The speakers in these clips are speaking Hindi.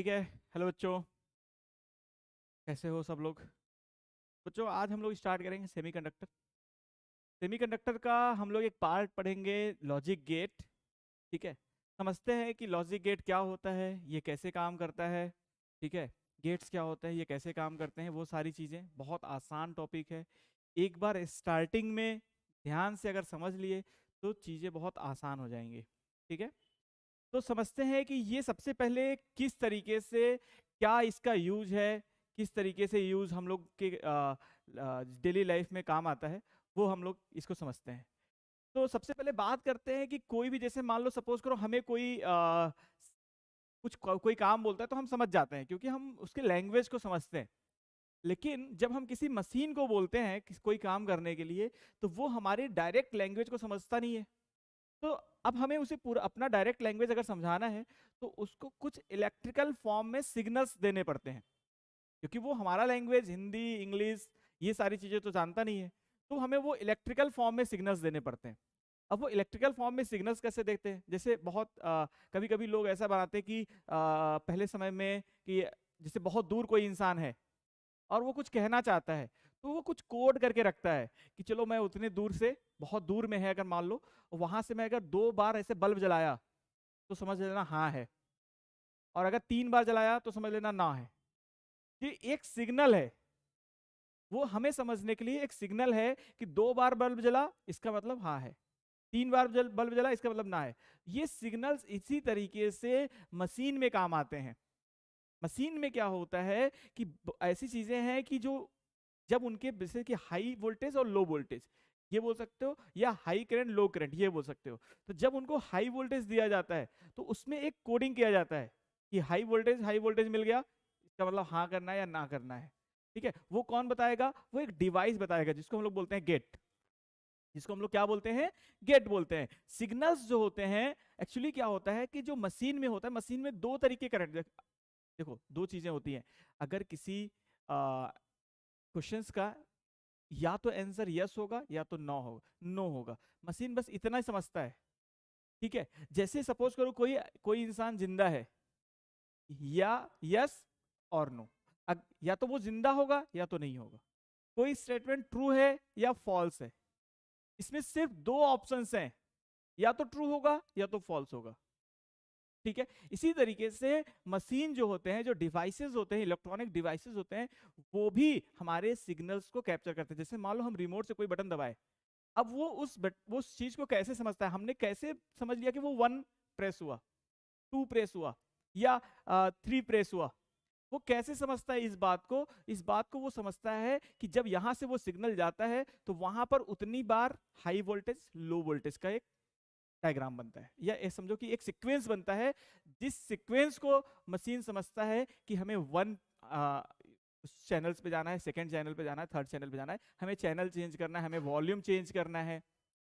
ठीक है। हेलो बच्चों, कैसे हो सब लोग? बच्चों, आज हम लोग स्टार्ट करेंगे सेमीकंडक्टर। सेमीकंडक्टर का हम लोग एक पार्ट पढ़ेंगे, लॉजिक गेट। ठीक है। समझते हैं कि लॉजिक गेट क्या होता है, ये कैसे काम करता है। ठीक है। गेट्स क्या होते हैं, ये कैसे काम करते हैं, वो सारी चीज़ें। बहुत आसान टॉपिक है। एक बार स्टार्टिंग में ध्यान से अगर समझ लिए तो चीज़ें बहुत आसान हो जाएंगी। ठीक है। तो समझते हैं कि ये सबसे पहले किस तरीके से, क्या इसका यूज है, किस तरीके से यूज हम लोग के डेली लाइफ में काम आता है, वो हम लोग इसको समझते हैं। तो सबसे पहले बात करते हैं कि कोई भी, जैसे मान लो सपोज करो हमें कोई कोई काम बोलता है तो हम समझ जाते हैं क्योंकि हम उसके लैंग्वेज को समझते हैं। लेकिन जब हम किसी मशीन को बोलते हैं कोई काम करने के लिए, तो वो हमारी डायरेक्ट लैंग्वेज को समझता नहीं है। तो अब हमें उसे पूरा अपना डायरेक्ट लैंग्वेज अगर समझाना है तो उसको कुछ इलेक्ट्रिकल फॉर्म में सिग्नल्स देने पड़ते हैं, क्योंकि वो हमारा लैंग्वेज हिंदी इंग्लिश ये सारी चीजें तो जानता नहीं है। तो हमें वो इलेक्ट्रिकल फॉर्म में सिग्नल्स देने पड़ते हैं। अब वो इलेक्ट्रिकल फॉर्म में सिग्नल्स कैसे देखते हैं, जैसे बहुत कभी कभी लोग ऐसा बनाते हैं कि पहले समय में कि जैसे बहुत दूर कोई इंसान है और वो कुछ कहना चाहता है, तो वो कुछ कोड करके रखता है कि चलो मैं उतने दूर से, बहुत दूर में है अगर मान लो, वहां से मैं अगर 2 बार ऐसे बल्ब जलाया तो समझ लेना हाँ है, और अगर 3 बार जलाया तो समझ लेना ना है। ये एक सिग्नल है, वो हमें समझने के लिए एक सिग्नल है कि 2 बार बल्ब जला इसका मतलब हाँ है, 3 बार बल्ब जला इसका मतलब ना है। ये सिग्नल्स इसी तरीके से मशीन में काम आते हैं। मशीन में क्या होता है कि ऐसी चीजें हैं कि जो जब उनके जैसे कि हाई वोल्टेज और लो वोल्टेज ये बोल सकते हो, या हाई करंट लो करंट ये बोल सकते हो। तो जब उनको हाई वोल्टेज दिया जाता है तो उसमें एक कोडिंग किया जाता है कि हाई वोल्टेज मिल गया, इसका मतलब हाँ करना है या ना करना है। ठीक है। वो कौन बताएगा? वो एक डिवाइस बताएगा जिसको हम लोग बोलते हैं गेट। जिसको हम लोग क्या बोलते हैं? गेट बोलते हैं। सिग्नल्स जो होते हैं, एक्चुअली क्या होता है कि जो मशीन में होता है, मशीन में दो तरीके करंट, देखो दो चीजें होती हैं। अगर किसी क्वेश्चंस का या तो आंसर यस होगा या तो नो होगा, मशीन बस इतना ही समझता है। ठीक है। जैसे सपोज करो कोई कोई इंसान जिंदा है, या यस और नो, या तो वो जिंदा होगा या तो नहीं होगा। कोई स्टेटमेंट ट्रू है या फॉल्स है, इसमें सिर्फ दो ऑप्शंस हैं, या तो ट्रू होगा या तो फॉल्स होगा। ठीक है। इसी तरीके से मशीन जो होते हैं, जो डिवाइसेस होते हैं, इलेक्ट्रॉनिक डिवाइसेस होते हैं, वो भी हमारे सिग्नल्स को कैप्चर करते हैं। जैसे मान लो हम रिमोट से कोई बटन दबाए, अब वो वो उस चीज को कैसे समझता है, हमने कैसे समझ लिया कि वो 1 प्रेस हुआ, 2 प्रेस हुआ, या 3 प्रेस हुआ। वो कैसे समझता है इस बात को? इस बात को वो समझता है कि जब यहां से वो सिग्नल जाता है तो वहां पर उतनी बार हाई वोल्टेज लो वोल्टेज का एक डायग्राम बनता है, या ये समझो कि एक सीक्वेंस बनता है। जिस सीक्वेंस को मशीन समझता है कि हमें चैनल्स पे जाना है, सेकंड चैनल पे जाना है, थर्ड चैनल पे जाना है, हमें चैनल चेंज करना है, हमें वॉल्यूम चेंज करना है।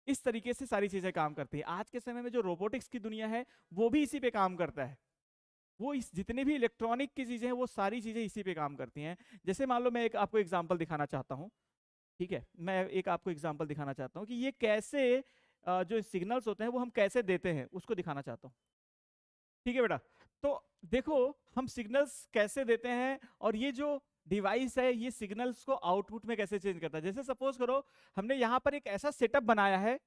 इस तरीके से सारी चीजें काम करती है। आज के समय में जो रोबोटिक्स की दुनिया है वो भी इसी पे काम करता है। वो इस जितने भी इलेक्ट्रॉनिक की चीजें हैं वो सारी चीजें इसी पे काम करती हैं। जैसे मान लो मैं एक आपको एग्जांपल दिखाना चाहता हूँ। ठीक है। मैं एक आपको एग्जांपल दिखाना चाहता हूँ कि ये कैसे जो सिग्नल्स होते हैं वो हम कैसे देते हैं उसको दिखाना चाहता हूँ। ठीक है बेटा। तो देखो हम सिग्नल्स कैसे देते हैं, और ये जो डिवाइस है ये सिग्नल्स को आउटपुट में कैसे चेंज करता है। जैसे सपोज करो हमने यहाँ पर एक ऐसा सेटअप बनाया है,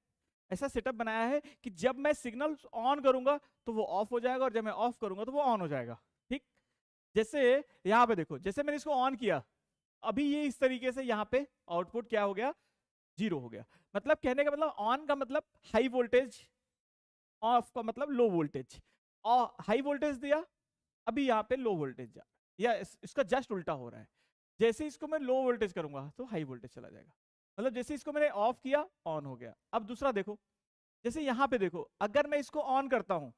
ऐसा सेटअप बनाया है कि जब मैं सिग्नल ऑन करूंगा तो वो ऑफ हो जाएगा, और जब मैं ऑफ करूंगा तो वो ऑन हो जाएगा। ठीक। जैसे यहाँ पे देखो, जैसे मैंने इसको ऑन किया, अभी ये इस तरीके से यहाँ पे आउटपुट क्या हो गया? 0 हो गया। मतलब कहने का मतलब ऑन का मतलब हाई वोल्टेज, ऑफ का मतलब लो वोल्टेज। और हाई वोल्टेज दिया, अभी यहाँ पे लो वोल्टेज जा, या इसका जस्ट उल्टा हो रहा है। जैसे इसको मैं लो वोल्टेज करूंगा तो हाई वोल्टेज चला जाएगा। मतलब जैसे इसको मैंने ऑफ किया ऑन हो गया। अब दूसरा देखो, जैसे यहां पे देखो, अगर मैं इसको ऑन करता हूं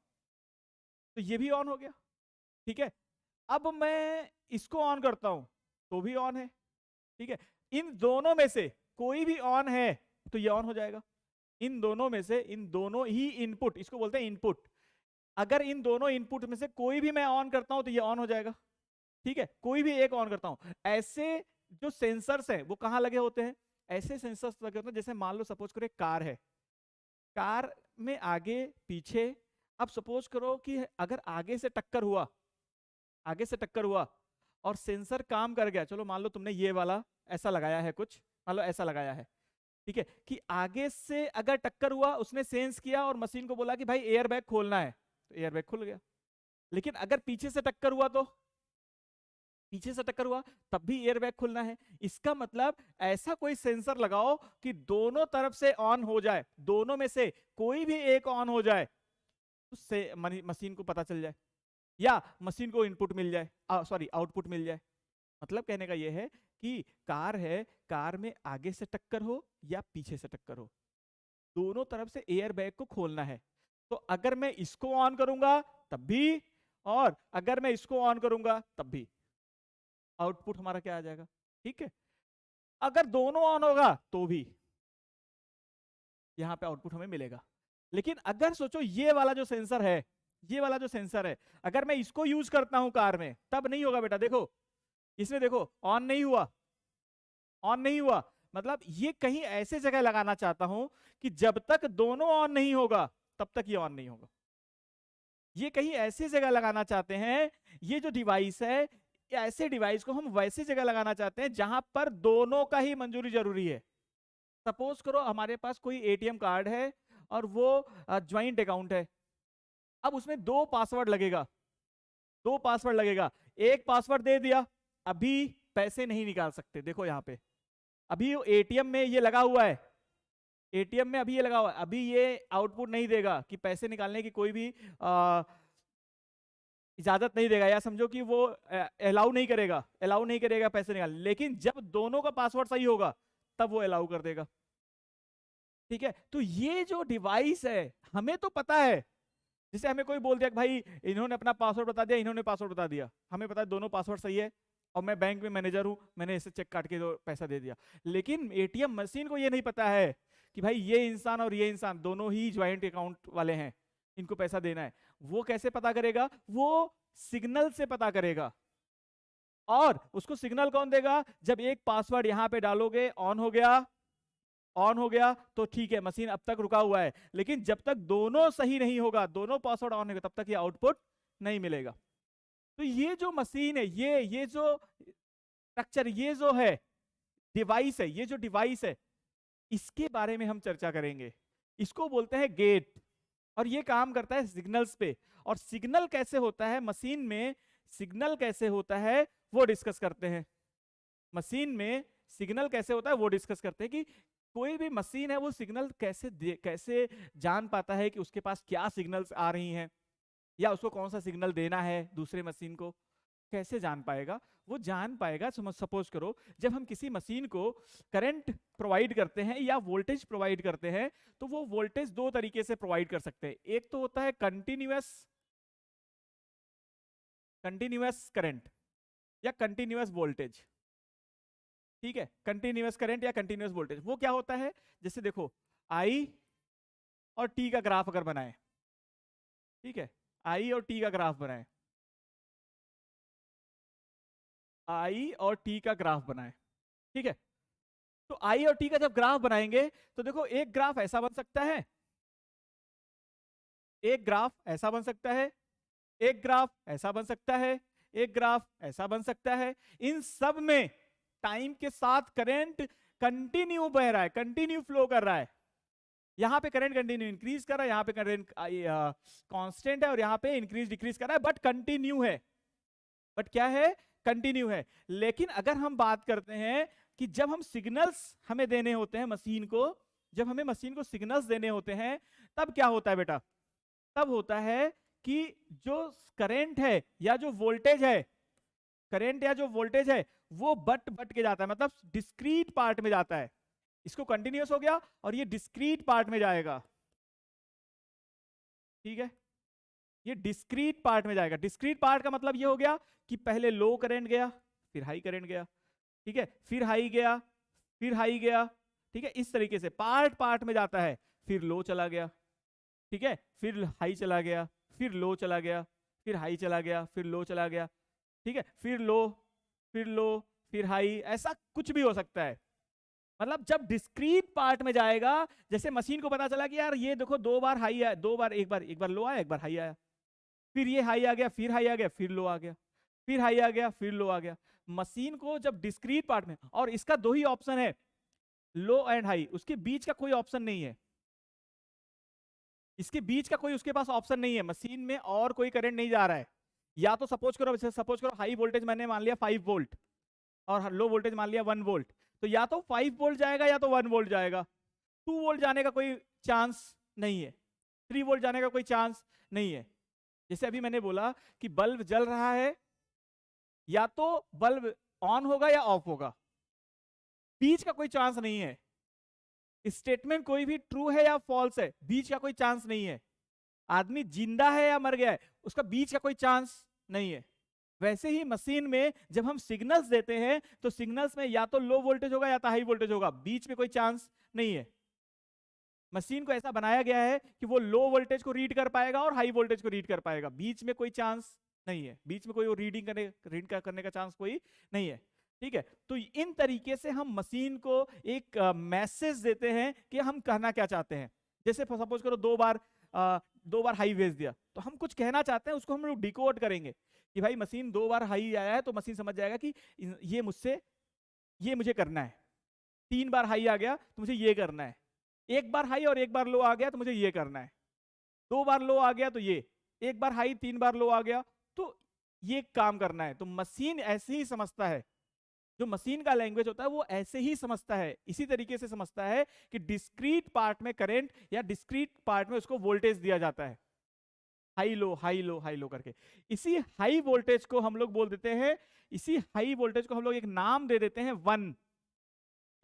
तो ये भी ऑन हो गया। ठीक है। अब मैं इसको ऑन करता हूं तो भी ऑन है। ठीक है। इन दोनों में से कोई भी ऑन है तो ये ऑन हो जाएगा। इन दोनों में से, इन दोनों ही इनपुट, इसको बोलते हैं इनपुट, अगर इन दोनों इनपुट में से कोई भी मैं ऑन करता हूं तो ये ऑन हो जाएगा। ठीक है। कोई भी एक ऑन करता हूं। ऐसे जो सेंसर्स हैं वो कहां लगे होते हैं? ऐसे सेंसर्स लगे होते हैं, जैसे मान लो सपोज करो एक कार है, कार में आगे पीछे, अब सपोज करो कि अगर आगे से टक्कर हुआ आगे से टक्कर हुआ और सेंसर काम कर गया, चलो मान लो तुमने ये वाला ऐसा लगाया है, कुछ मान लो ऐसा लगाया है, ठीक है, कि आगे से अगर टक्कर हुआ, उसने सेंस किया और मशीन को बोला कि भाई एयर बैग खोलना है, तो एयर बैग खुल गया। लेकिन अगर पीछे से टक्कर हुआ, तो पीछे से टक्कर हुआ तब भी एयर बैग खुलना है। इसका मतलब ऐसा कोई सेंसर लगाओ कि दोनों तरफ से ऑन हो जाए, दोनों में से कोई भी एक ऑन हो जाए, उससे मशीन को पता चल जाए या मशीन को इनपुट मिल जाए, सॉरी आउटपुट मिल जाए। मतलब कहने का यह है कि कार है, कार में आगे से टक्कर हो या पीछे से टक्कर हो, दोनों तरफ से एयर बैग को खोलना है। तो अगर मैं इसको ऑन करूंगा तब भी, और अगर मैं इसको ऑन करूंगा तब भी, आउटपुट हमारा क्या आ जाएगा, ठीक है। अगर दोनों ऑन होगा तो भी यहां पे आउटपुट हमें मिलेगा। लेकिन अगर सोचो ये वाला जो सेंसर है, ये वाला जो सेंसर है, अगर मैं इसको यूज करता हूं कार में, तब नहीं होगा बेटा। देखो इसमें, देखो ऑन नहीं हुआ, ऑन नहीं हुआ। मतलब ये कहीं ऐसे जगह लगाना चाहता हूं कि जब तक दोनों ऑन नहीं होगा तब तक ये ऑन नहीं होगा। ये कहीं ऐसे जगह लगाना चाहते हैं, ये जो डिवाइस है, ऐसे डिवाइस को हम वैसे जगह लगाना चाहते हैं जहां पर दोनों का ही मंजूरी जरूरी है। सपोज करो हमारे पास कोई एटीएम कार्ड है और वो ज्वाइंट अकाउंट है। अब उसमें दो पासवर्ड लगेगा, दो पासवर्ड लगेगा। एक पासवर्ड दे दिया, अभी पैसे नहीं निकाल सकते। देखो यहां पे अभी एटीएम में ये लगा हुआ है, एटीएम में अभी ये लगा हुआ है, अभी ये आउटपुट नहीं देगा कि पैसे निकालने की कोई भी इजाजत नहीं देगा, या समझो कि वो अलाउ नहीं करेगा, अलाउ नहीं करेगा पैसे निकालने। लेकिन जब दोनों का पासवर्ड सही होगा तब वो अलाउ कर देगा, ठीक है। तो ये जो डिवाइस है, हमें तो पता है, जैसे हमें कोई बोल दिया कि भाई इन्होंने अपना पासवर्ड बता दिया, इन्होंने पासवर्ड बता दिया, हमें पता है दोनों पासवर्ड सही है, और मैं बैंक में मैनेजर हूं, मैंने इसे चेक काट के पैसा दे दिया। लेकिन एटीएम मशीन को ये नहीं पता है कि भाई ये इंसान और ये इंसान दोनों ही ज्वाइंट अकाउंट वाले हैं, इनको पैसा देना है। वो कैसे पता करेगा? वो सिग्नल से पता करेगा। और उसको सिग्नल कौन देगा? जब एक पासवर्ड यहां पे डालोगे, ऑन हो गया, ऑन हो गया तो ठीक है, मशीन अब तक रुका हुआ है। लेकिन जब तक दोनों सही नहीं होगा, दोनों पासवर्ड ऑन होगा, तब तक ये आउटपुट नहीं मिलेगा। तो ये जो मशीन है, ये जो स्ट्रक्चर, ये जो है डिवाइस है, ये जो डिवाइस है, इसके बारे में हम चर्चा करेंगे। इसको बोलते हैं गेट, और ये काम करता है सिग्नल्स पे। और सिग्नल कैसे होता है मशीन में, सिग्नल कैसे होता है वो डिस्कस करते हैं। मशीन में सिग्नल कैसे होता है वो डिस्कस करते हैं कि कोई भी मशीन है वो सिग्नल कैसे जान पाता है कि उसके पास क्या सिग्नल्स आ रही हैं, या उसको कौन सा सिग्नल देना है दूसरे मशीन को, कैसे जान पाएगा? वो जान पाएगा, सपोज करो जब हम किसी मशीन को करंट प्रोवाइड करते हैं या वोल्टेज प्रोवाइड करते हैं, तो वो वोल्टेज दो तरीके से प्रोवाइड कर सकते हैं। एक तो होता है कंटिन्यूअस करंट या कंटिन्यूअस वोल्टेज, ठीक है। कंटिन्यूअस करंट या कंटिन्यूअस वोल्टेज वो क्या होता है? जैसे देखो आई और टी का ग्राफ अगर बनाए, ठीक है, आई और टी का ग्राफ बनाए, आई और टी का ग्राफ बनाए, ठीक है। तो आई और टी का जब ग्राफ बनाएंगे तो देखो एक ग्राफ ऐसा बन सकता है, एक ग्राफ ऐसा बन सकता है, एक ग्राफ ऐसा बन सकता है, एक ग्राफ ऐसा बन सकता है। इन सब में टाइम के साथ करंट कंटिन्यू बह रहा है, कंटिन्यू फ्लो कर रहा है। यहां पे करंट कंटिन्यू इंक्रीज कर रहा है, यहां पे करंट कांस्टेंट है, और यहां पे इंक्रीज डिक्रीज कर रहा है, बट कंटिन्यू है। बट क्या है? कंटिन्यू है। लेकिन अगर हम बात करते हैं कि जब हम सिग्नल्स हमें देने होते हैं मशीन को, जब हमें मशीन को सिग्नल्स देने होते हैं, तब क्या होता है बेटा? तब होता है कि जो करंट है या जो वोल्टेज है, करंट या जो वोल्टेज है वो बट के जाता है, मतलब डिस्क्रीट पार्ट में जाता है। इसको कंटिन्यूअस हो गया और ये डिस्क्रीट पार्ट में जाएगा, ठीक है। ये डिस्क्रीट पार्ट में जाएगा। डिस्क्रीट पार्ट का मतलब ये हो गया कि पहले लो करंट गया, फिर हाई करंट गया, ठीक है, फिर हाई गया, फिर हाई गया, ठीक है। इस तरीके से पार्ट पार्ट में जाता है। फिर लो चला गया, ठीक है, फिर हाई चला गया, फिर लो चला गया, फिर हाई चला गया, फिर लो चला गया, ठीक है, फिर लो, फिर लो, फिर हाई, ऐसा कुछ भी हो सकता है। मतलब जब डिस्क्रीट पार्ट में जाएगा, जैसे मशीन को पता चला कि यार ये देखो दो बार हाई आया, दो बार, एक बार लो आया, एक बार हाई आया, फिर ये हाई आ गया, फिर हाई आ गया, फिर लो आ गया, फिर हाई आ गया, फिर लो आ गया। मशीन को जब डिस्क्रीट पार्ट में, और इसका दो ही ऑप्शन है, लो एंड हाई, उसके बीच का कोई ऑप्शन नहीं है, इसके बीच का कोई उसके पास ऑप्शन नहीं है। मशीन में और कोई करंट नहीं जा रहा है। या तो सपोज करो हाई वोल्टेज मैंने मान लिया 5 वोल्ट और लो वोल्टेज मान लिया 1 वोल्ट, तो या तो 5 वोल्ट जाएगा या तो 1 वोल्ट जाएगा। 2 वोल्ट जाने का कोई चांस नहीं है, 3 वोल्ट जाने का कोई चांस नहीं है। जैसे अभी मैंने बोला कि बल्ब जल रहा है, या तो बल्ब ऑन होगा या ऑफ होगा, बीच का कोई चांस नहीं है। स्टेटमेंट कोई भी ट्रू है या फॉल्स है, बीच का कोई चांस नहीं है। आदमी जिंदा है या मर गया है, उसका बीच का कोई चांस नहीं है। वैसे ही मशीन में जब हम सिग्नल्स देते हैं तो सिग्नल्स में या तो लो वोल्टेज होगा या तो हाई वोल्टेज होगा, बीच में कोई चांस नहीं है। मशीन को ऐसा बनाया गया है कि वो लो वोल्टेज को रीड कर पाएगा और हाई वोल्टेज को रीड कर पाएगा, बीच में कोई चांस नहीं है, बीच में कोई वो रीड करने का चांस कोई नहीं है। ठीक है, तो इन तरीके से हम मशीन को एक मैसेज देते हैं कि हम कहना क्या चाहते हैं। जैसे सपोज करो दो बार हाई भेज दिया, तो हम कुछ कहना चाहते हैं, उसको हम लोग डिकोड करेंगे कि भाई मशीन 2 बार हाई आया है तो मशीन समझ जाएगा कि ये मुझे करना है। 3 बार हाई आ गया तो मुझे ये करना है। 1 बार हाई और 1 बार लो आ गया तो मुझे ये करना है। 2 बार लो आ गया तो ये, 1 बार हाई 3 बार लो आ गया तो ये काम करना है। तो मशीन ऐसे ही समझता है, जो मशीन का लैंग्वेज होता है वो ऐसे ही समझता है, इसी तरीके से समझता है कि डिस्क्रीट पार्ट में करंट या डिस्क्रीट पार्ट में उसको वोल्टेज दिया जाता है, high low high low high low करके। इसी हाई वोल्टेज को हम लोग बोल देते हैं, इसी हाई वोल्टेज को हम लोग एक नाम दे देते हैं 1।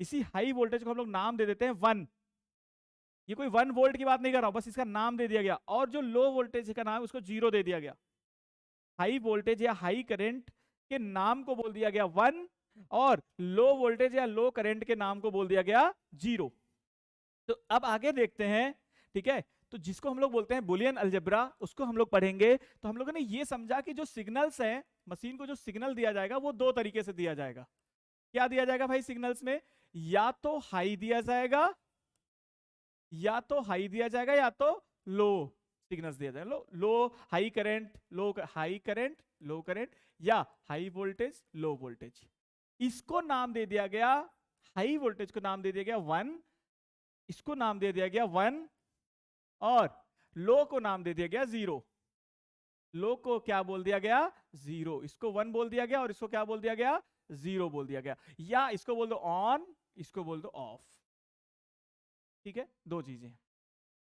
इसी हाई वोल्टेज को हम लोग नाम दे देते हैं 1। ये कोई 1 वोल्ट की बात नहीं कर रहा हूं, बस इसका नाम दे दिया गया। और जो लो वोल्टेज का नाम है उसको 0 दे दिया गया। हाई वोल्टेज या हाई करंट के नाम को बोल दिया गया 1 और लो वोल्टेज या लो करंट के नाम को बोल दिया गया 0। तो अब आगे देखते हैं, ठीक है। तो जिसको हम लोग बोलते हैं बुलियन अलजेब्रा, उसको हम लोग पढ़ेंगे। तो हम लोगों ने ये समझा कि जो सिग्नल्स हैं, मशीन को जो सिग्नल दिया जाएगा वो 2 तरीके से दिया जाएगा। क्या दिया जाएगा भाई सिग्नल्स में? या तो हाई दिया जाएगा, या तो हाई दिया जाएगा, या तो लो सिग्नल्स दिया जाएगा। लो हाई करंट, लो हाई करंट, लो करंट, या हाई वोल्टेज लो वोल्टेज। इसको नाम दे दिया गया, हाई वोल्टेज को नाम दे दिया गया 1, इसको नाम दे दिया गया 1 और लो को नाम दे दिया गया 0। लो को क्या बोल दिया गया? 0। इसको 1 बोल दिया गया और इसको क्या बोल दिया गया? 0 बोल दिया गया। या इसको बोल दो ऑन, इसको बोल दो ऑफ। ठीक है, 2 चीजें,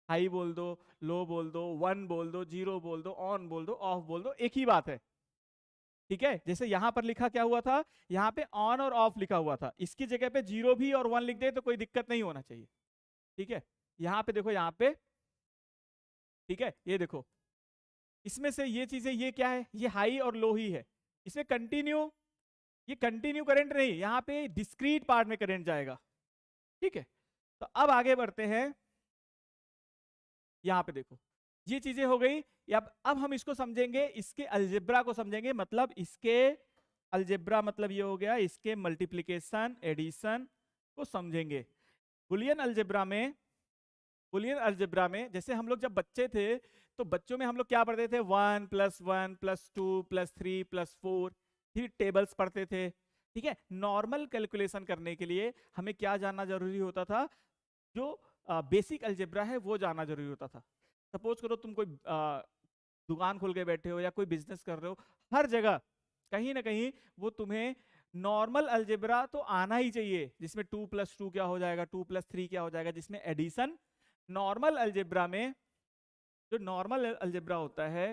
हाई बोल दो, लो बोल दो, 1 बोल दो, 0 बोल दो, ऑन बोल दो, ऑफ बोल दो, एक ही बात है। ठीक है, जैसे यहां पर लिखा क्या हुआ था, यहां पे ऑन और ऑफ लिखा हुआ था, इसकी जगह पे 0 भी और 1 लिख दे तो कोई दिक्कत नहीं होना चाहिए। ठीक है, यहां पे देखो, यहां पे, ठीक है, ये देखो, इसमें से ये चीजें, ये क्या है? ये हाई और लो ही है। इसमें कंटिन्यू, ये कंटिन्यू करंट नहीं, यहां पे डिस्क्रीट पार्ट में करंट जाएगा। ठीक है, तो अब आगे बढ़ते हैं। यहां पे देखो, ये चीजें हो गई। अब हम इसको समझेंगे, इसके अलजेब्रा को समझेंगे। मतलब इसके अलजेब्रा मतलब ये हो गया, इसके मल्टीप्लिकेशन एडिशन को समझेंगे। बुलियन अलजेब्रा में, बुलियन अलजेब्रा में जैसे हम लोग जब बच्चे थे तो बच्चों में हम लोग क्या पढ़ते थे? 1 + 1 + 2 + 3 + 4, फिर टेबल्स पढ़ते थे। ठीक है, नॉर्मल कैलकुलेशन करने के लिए हमें क्या जानना जरूरी होता था? जो बेसिक अलजेब्रा है वो जानना जरूरी होता था। सपोज करो तुम कोई दुकान खोल के बैठे हो या कोई बिजनेस कर रहे हो, हर जगह कहीं ना कहीं वो तुम्हें नॉर्मल अलजेब्रा तो आना ही चाहिए, जिसमें 2 + 2 क्या हो जाएगा, 2 + 3 क्या हो जाएगा, जिसमें एडिशन। नॉर्मल अलजेब्रा में, जो नॉर्मल अलजेब्रा होता है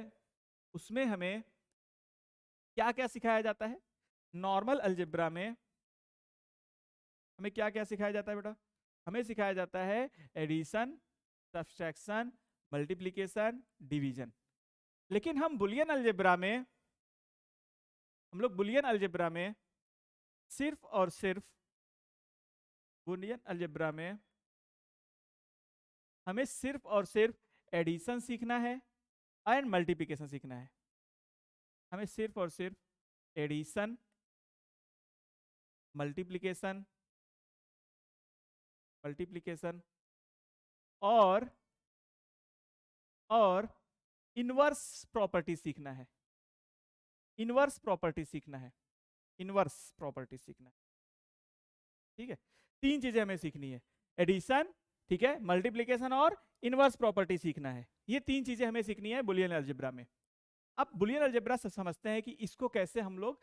उसमें हमें क्या क्या सिखाया जाता है? नॉर्मल अलजेब्रा में हमें क्या क्या सिखाया जाता है बेटा? हमें सिखाया जाता है एडिशन, सब्सट्रैक्शन, मल्टीप्लिकेशन, डिवीजन। लेकिन हम बुलियन अलजेब्रा में, हम लोग बुलियन अलजेब्रा में सिर्फ और सिर्फ, बुलियन अलजेब्रा में हमें सिर्फ और सिर्फ एडिशन सीखना है एंड मल्टीप्लिकेशन सीखना है। हमें सिर्फ और सिर्फ एडिशन, मल्टीप्लिकेशन, मल्टीप्लिकेशन और इनवर्स प्रॉपर्टी सीखना है। इनवर्स प्रॉपर्टी सीखना है, इनवर्स प्रॉपर्टी सीखना है। ठीक है, 3 चीजें हमें सीखनी है, एडिशन, ठीक है, मल्टीप्लीकेशन और इनवर्स प्रॉपर्टी सीखना है। ये 3 चीजें हमें सीखनी है बुलियन अलजेब्रा में। अब बुलियन अलजेब्रा से समझते हैं कि इसको कैसे हम लोग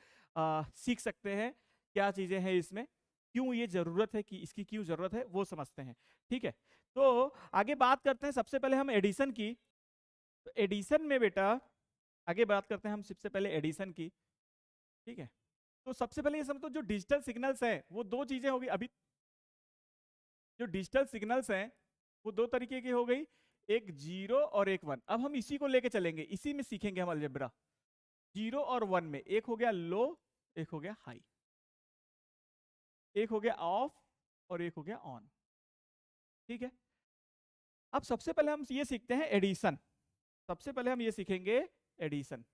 सीख सकते हैं, क्या चीजें हैं इसमें, क्यों ये जरूरत है, कि इसकी क्यों जरूरत है वो समझते हैं। ठीक है, तो आगे बात करते हैं सबसे पहले हम एडिशन की। तो एडिशन में बेटा आगे बात करते हैं हम सबसे पहले एडिशन की। ठीक है, तो सबसे पहले ये समझो जो डिजिटल सिग्नल्स हैं वो 2 चीजें होगी। अभी जो डिजिटल सिग्नल्स हैं वो 2 तरीके की हो गई, एक 0 और एक 1। अब हम इसी को लेके चलेंगे, इसी में सीखेंगे हम अलजेब्रा। 0 और 1 में एक हो गया लो, एक हो गया हाई, एक हो गया ऑफ और एक हो गया ऑन। ठीक है, अब सबसे पहले हम ये सीखते हैं एडिशन। सबसे पहले हम ये सीखेंगे एडिशन।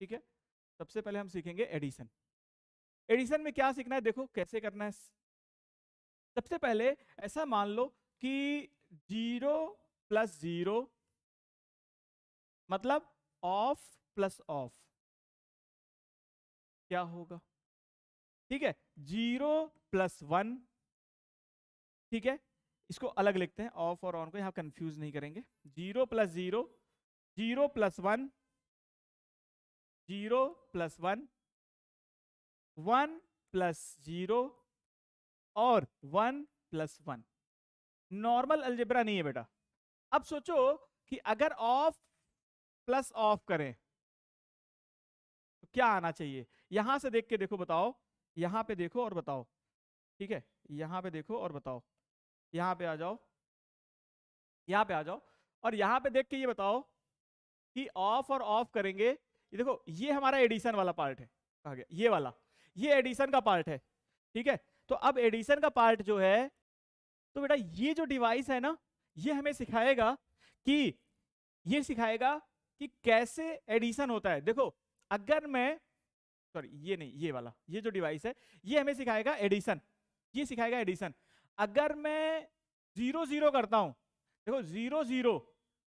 ठीक है, सबसे पहले हम सीखेंगे एडिशन। एडिशन में क्या सीखना है, देखो कैसे करना है। सबसे पहले ऐसा मान लो कि 0 + 0 मतलब ऑफ प्लस ऑफ, क्या होगा? ठीक है, 0 + 1, ठीक है, इसको अलग लिखते हैं, ऑफ और ऑन को यहां कंफ्यूज नहीं करेंगे। 0 + 0, 0 + 1, 0 + 1, 1 + 0 और 1 + 1। नॉर्मल अलजेब्रा नहीं है बेटा। अब सोचो कि अगर ऑफ प्लस ऑफ करें तो क्या आना चाहिए, यहां से देख के देखो, बताओ, यहां पे देखो और बताओ। ठीक है, यहां पे देखो और बताओ, यहां पे आ जाओ, यहां पे आ जाओ और यहां पे देख के ये बताओ कि ऑफ और ऑफ करेंगे। ये देखो, ये हमारा एडिशन वाला पार्ट है, कहा गया ये वाला, ये एडिशन का पार्ट है। ठीक है, तो अब एडिशन का पार्ट जो है, तो बेटा ये जो डिवाइस है ना, ये हमें सिखाएगा कि ये सिखाएगा कि कैसे एडिशन होता है। देखो, अगर मैं, सॉरी ये नहीं, ये वाला, ये जो डिवाइस है ये हमें सिखाएगा एडिशन, ये सिखाएगा एडिशन। अगर मैं 0 0 करता हूं, देखो 0 0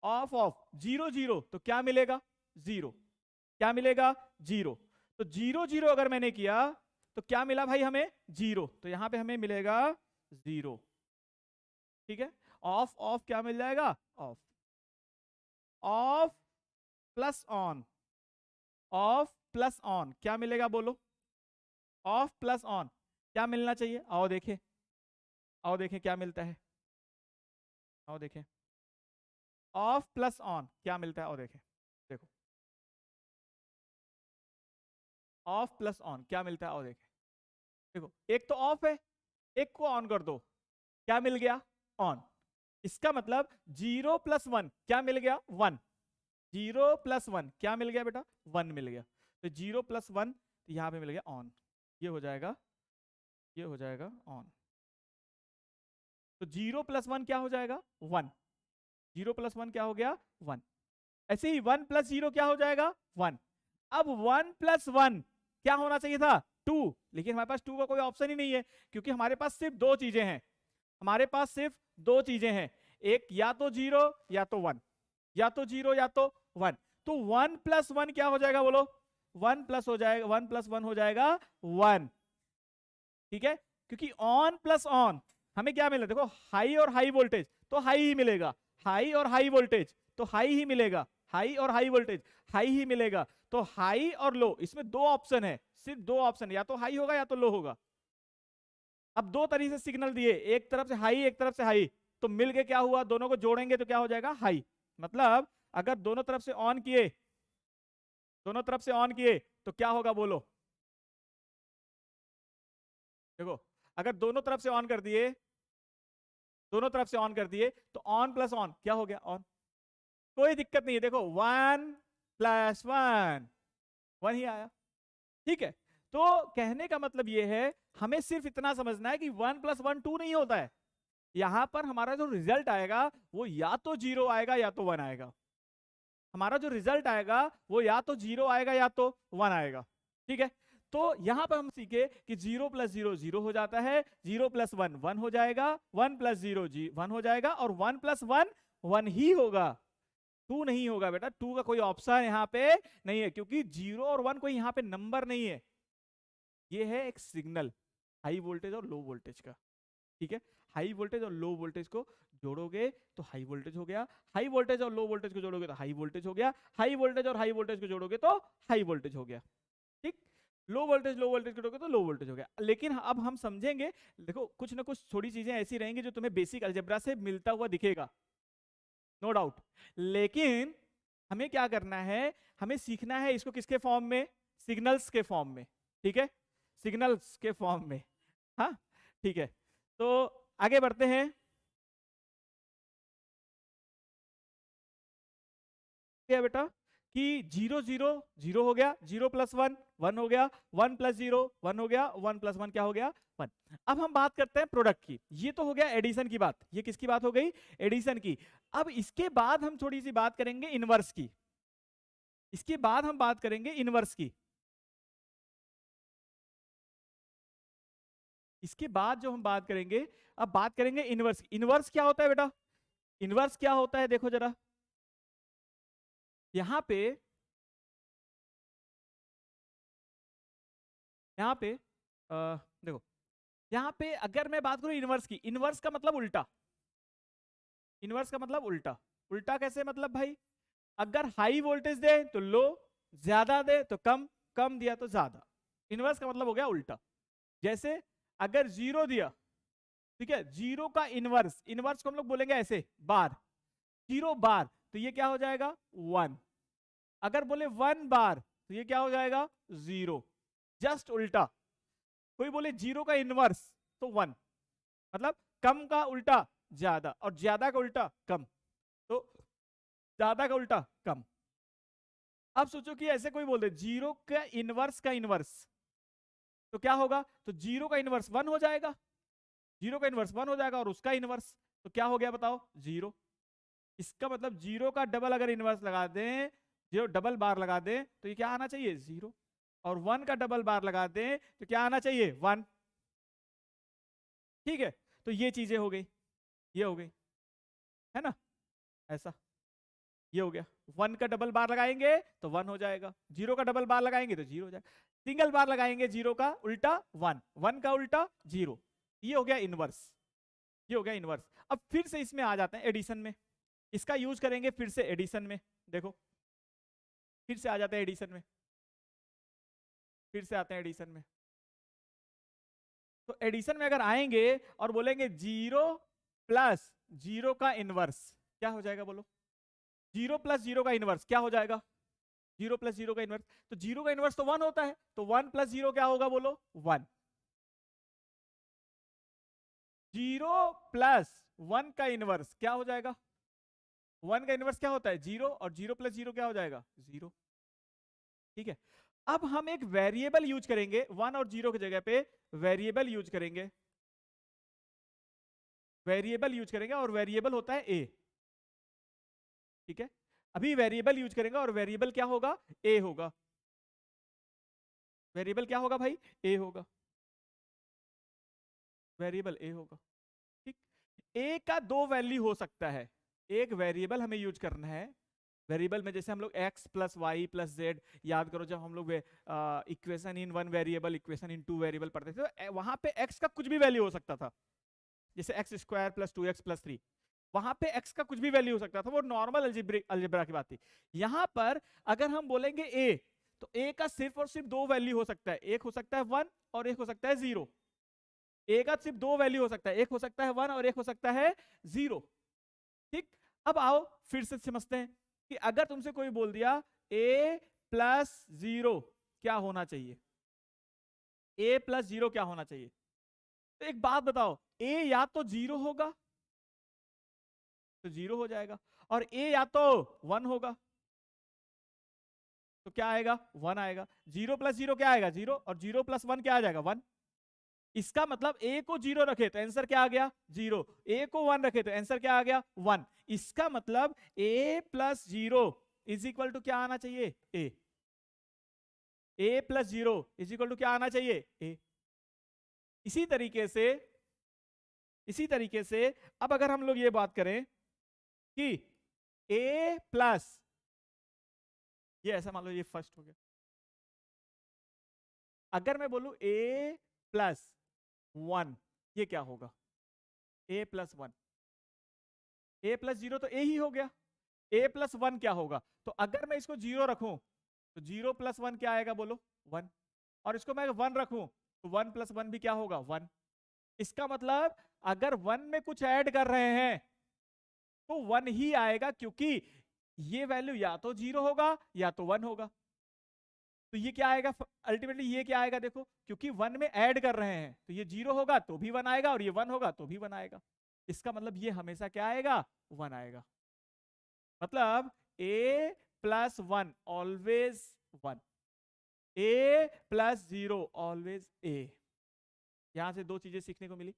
ऑफ ऑफ 0 0, तो क्या मिलेगा? 0। क्या मिलेगा? 0। तो 0 0 अगर मैंने किया तो क्या मिला भाई हमें? 0। तो यहां पे हमें मिलेगा 0। ठीक है, ऑफ ऑफ क्या मिल जाएगा? Of. Of plus on, of plus on क्या मिलेगा बोलो? ऑफ प्लस ऑन क्या मिलना चाहिए? आओ देखें, आओ देखें क्या मिलता है, आओ देखें। ऑफ प्लस ऑन क्या मिलता है? आओ देखें, देखो ऑफ प्लस ऑन क्या मिलता है? आओ देखें, देखो एक तो ऑफ है, एक को ऑन कर दो, क्या मिल गया? ऑन। इसका मतलब 0 + 1 क्या मिल गया? 1। 0 + 1 क्या मिल गया बेटा? 1 मिल गया। तो 0 + 1 तो यहां पे मिल गया ऑन, ये हो जाएगा, ये हो जाएगा ऑन। तो 0 + 1 क्या हो जाएगा? 1। 0 + 1 क्या हो गया? 1। ऐसे ही 1 + 0 क्या हो जाएगा? 1। अब 1 + 1 क्या होना चाहिए था? 2, लेकिन हमारे पास 2 का कोई ऑप्शन ही नहीं है, क्योंकि हमारे पास सिर्फ 2 चीजें हैं, हमारे पास सिर्फ 2 चीजें हैं, एक या तो 0 या तो 1, या तो 0 या तो 1। तो 1 + 1 क्या हो जाएगा बोलो? 1 प्लस हो जाएगा, 1 + 1 हो जाएगा 1। ठीक है, क्योंकि ऑन प्लस ऑन हमें क्या मिला? देखो हाई और हाई वोल्टेज तो हाई ही मिलेगा, हाई और हाई वोल्टेज तो हाई ही मिलेगा, हाई और हाई वोल्टेज हाई ही मिलेगा। तो हाई और लो, इसमें 2 ऑप्शन है, सिर्फ 2 ऑप्शन, या तो हाई होगा या तो लो होगा। अब 2 तरीके से सिग्नल दिए, एक तरफ से हाई एक तरफ से हाई, तो मिलके क्या हुआ? दोनों को जोड़ेंगे तो क्या हो जाएगा? हाई। मतलब अगर दोनों तरफ से ऑन किए, दोनों तरफ से ऑन किए तो क्या होगा बोलो? देखो, अगर दोनों तरफ से ऑन कर दिए, दोनों तरफ से ऑन कर दिए तो ऑन प्लस ऑन क्या हो गया? ऑन। कोई दिक्कत नहीं है, देखो 1 + 1 1 ही आया। ठीक है, तो कहने का मतलब यह है, हमें सिर्फ इतना समझना है कि 1 + 1 2 नहीं होता है। यहां पर हमारा जो रिजल्ट आएगा वो या तो 0 आएगा या तो 1 आएगा। हमारा जो रिजल्ट आएगा वो या तो 0 आएगा या तो 1 आएगा। ठीक है, तो यहां पर हम सीखे कि 0 + 0 0 हो जाता है, 0 + 1 1 हो जाएगा, 1 + 0 1 हो जाएगा और 1 + 1 वन ही होगा, टू नहीं होगा बेटा, टू का कोई ऑप्शन यहाँ पे नहीं है, क्योंकि जीरो और वन कोई यहाँ पे नंबर नहीं है, ये है एक सिग्नल हाई वोल्टेज और लो वोल्टेज का। ठीक है, हाई वोल्टेज और लो वोल्टेज को जोड़ोगे तो हाई वोल्टेज हो गया, हाई वोल्टेज और लो वोल्टेज को जोड़ोगे तो हाई वोल्टेज हो गया, हाई वोल्टेज और हाई वोल्टेज को जोड़ोगे तो हाई वोल्टेज हो गया। ठीक, लो वोल्टेज को जोड़ोगे तो लो वोल्टेज हो गया। लेकिन अब हम समझेंगे, देखो कुछ ना कुछ थोड़ी चीजें ऐसी रहेंगी जो तुम्हें बेसिक अलजेब्रा से मिलता हुआ दिखेगा, नो डाउट, लेकिन हमें क्या करना है, हमें सीखना है इसको किसके फॉर्म में, सिग्नल्स के फॉर्म में। ठीक है, सिग्नल्स के फॉर्म में। हाँ ठीक है, तो आगे बढ़ते हैं। क्या बेटा कि 0 0 0 हो गया, 0 प्लस 1 1 हो गया, 1 प्लस 0 1 हो गया, 1 प्लस 1 क्या हो गया 1। अब हम बात करते हैं प्रोडक्ट की, ये तो हो गया एडिशन की बात, ये किसकी बात हो गई, एडिशन की। अब इसके बाद हम थोड़ी सी बात करेंगे इनवर्स की, इसके बाद हम बात करेंगे इनवर्स की। इसके बाद जो हम बात करेंगे, अब बात करेंगे इनवर्स। इनवर्स क्या होता है बेटा, इनवर्स क्या होता है, देखो जरा यहां पे, यहां पे देखो, यहां पे अगर मैं बात करूं इनवर्स की, इनवर्स का मतलब उल्टा, इनवर्स का मतलब उल्टा। उल्टा कैसे मतलब भाई, अगर हाई वोल्टेज दे तो लो, ज्यादा दे तो कम, कम दिया तो ज्यादा। इनवर्स का मतलब हो गया उल्टा। जैसे अगर जीरो दिया, ठीक है, जीरो का इनवर्स, इनवर्स को हम लोग बोलेंगे ऐसे बार, जीरो बार तो ये क्या हो जाएगा 1। अगर बोले 1 बार तो ये क्या हो जाएगा 0, जस्ट उल्टा। कोई बोले जीरो का इनवर्स तो 1, मतलब कम का उल्टा ज्यादा और ज्यादा का उल्टा कम, तो ज्यादा का उल्टा कम। अब सोचो कि ऐसे कोई बोल दे जीरो का इनवर्स तो क्या होगा, तो जीरो का इनवर्स 1 हो जाएगा, जीरो का इनवर्स 1 हो जाएगा, और उसका इनवर्स तो क्या हो गया बताओ 0। इसका मतलब जीरो का डबल अगर इनवर्स लगा दें, जीरो डबल बार लगा दें तो ये क्या आना चाहिए 0, और 1 का डबल बार लगा दें तो क्या आना चाहिए 1। ठीक है, तो ये चीजें हो गई, ये हो गई, है ना, ऐसा ये हो गया। 1 का डबल बार लगाएंगे तो 1 हो जाएगा, जीरो का डबल बार लगाएंगे तो 0 हो जाएगा, सिंगल बार लगाएंगे जीरो का उल्टा 1, 1 का उल्टा 0, ये हो गया इनवर्स, ये हो गया इनवर्स। अब फिर से इसमें आ जाते हैं एडिशन में, इसका यूज करेंगे फिर से एडिशन में। देखो फिर से आ जाते हैं एडिशन में, फिर से आते हैं एडिशन में। तो एडिशन में अगर आएंगे और बोलेंगे 0 प्लस 0 का इनवर्स, क्या हो जाएगा बोलो, 0 प्लस 0 का इनवर्स क्या हो जाएगा, 0 प्लस 0 का इनवर्स, तो 0 का इनवर्स तो 1 होता है, तो 1 प्लस 0 क्या होगा बोलो 1। 0 प्लस 1 का इनवर्स क्या हो जाएगा, 1 का इनवर्स क्या होता है 0, और 0 प्लस 0 क्या हो जाएगा 0। ठीक है, अब हम एक वेरिएबल यूज करेंगे 1 और 0 की जगह पे, वेरिएबल यूज करेंगे, वेरिएबल यूज करेंगे, और वेरिएबल होता है ए। ठीक है, अभी वेरिएबल यूज करेंगे और वेरिएबल क्या होगा ए होगा, वेरिएबल क्या होगा भाई ए होगा, वेरिएबल ए होगा। ठीक, ए का दो वैल्यू हो सकता है, एक वेरिएबल हमें यूज करना है, वेरिएबल में जैसे हम लोग x plus Y plus Z, याद करो जब हम लोग equation in one variable, equation in two variable पढ़ते थे, तो वहां पे x का कुछ भी वैल्यू हो सकता था, जैसे x square plus 2x plus 3, वहां पे x का कुछ भी वैल्यू हो सकता था, वो नॉर्मल अलजेब्रा की बात थी। यहां पर अगर हम बोलेंगे a, तो a का सिर्फ और सिर्फ दो वैल्यू हो सकता है, एक हो सकता है 1 और एक हो सकता है 0। a का सिर्फ दो वैल्यू हो सकता है, एक हो सकता है 1 और एक हो सकता है 0। ठीक, अब आओ फिर से समझते हैं कि अगर तुमसे कोई बोल दिया a प्लस 0 क्या होना चाहिए, a प्लस 0 क्या होना चाहिए, तो एक बात बताओ, a या तो 0 होगा तो 0 हो जाएगा, और a या तो 1 होगा तो क्या आएगा 1 आएगा। 0 प्लस 0 क्या आएगा 0, और 0 प्लस 1 क्या आ जाएगा 1। इसका मतलब a को 0 रखे तो आंसर क्या आ गया 0, a को 1 रखे तो आंसर क्या आ गया 1। इसका मतलब a plus 0 is equal to क्या आना चाहिए a, a plus 0 is equal to क्या आना चाहिए a। इसी तरीके से अब अगर हम लोग ये बात करें कि a प्लस, ये ऐसा मान लो ये फर्स्ट हो गया, अगर मैं बोलूं a प्लस 1, ये क्या होगा? a प्लस 1, a प्लस 0 तो a ही हो गया, a प्लस 1 क्या होगा? तो अगर मैं इसको 0 रखूं तो 0 प्लस 1 क्या आएगा बोलो? 1। और इसको मैं 1 रखूं तो 1 प्लस 1 भी क्या होगा? 1। इसका मतलब अगर 1 में कुछ ऐड कर रहे हैं तो 1 ही आएगा, क्योंकि ये वैल्यू या तो 0 होगा या तो 1 होगा। तो ये क्या आएगा अल्टीमेटली? ये क्या आएगा देखो, क्योंकि 1 में ऐड कर रहे हैं तो ये 0 होगा तो भी 1 आएगा, और ये 1 होगा तो भी 1 आएगा। इसका मतलब ये हमेशा क्या आएगा? 1 आएगा। मतलब a plus 1 always 1, a plus 0 always a। यहां से दो चीजें सीखने को मिली,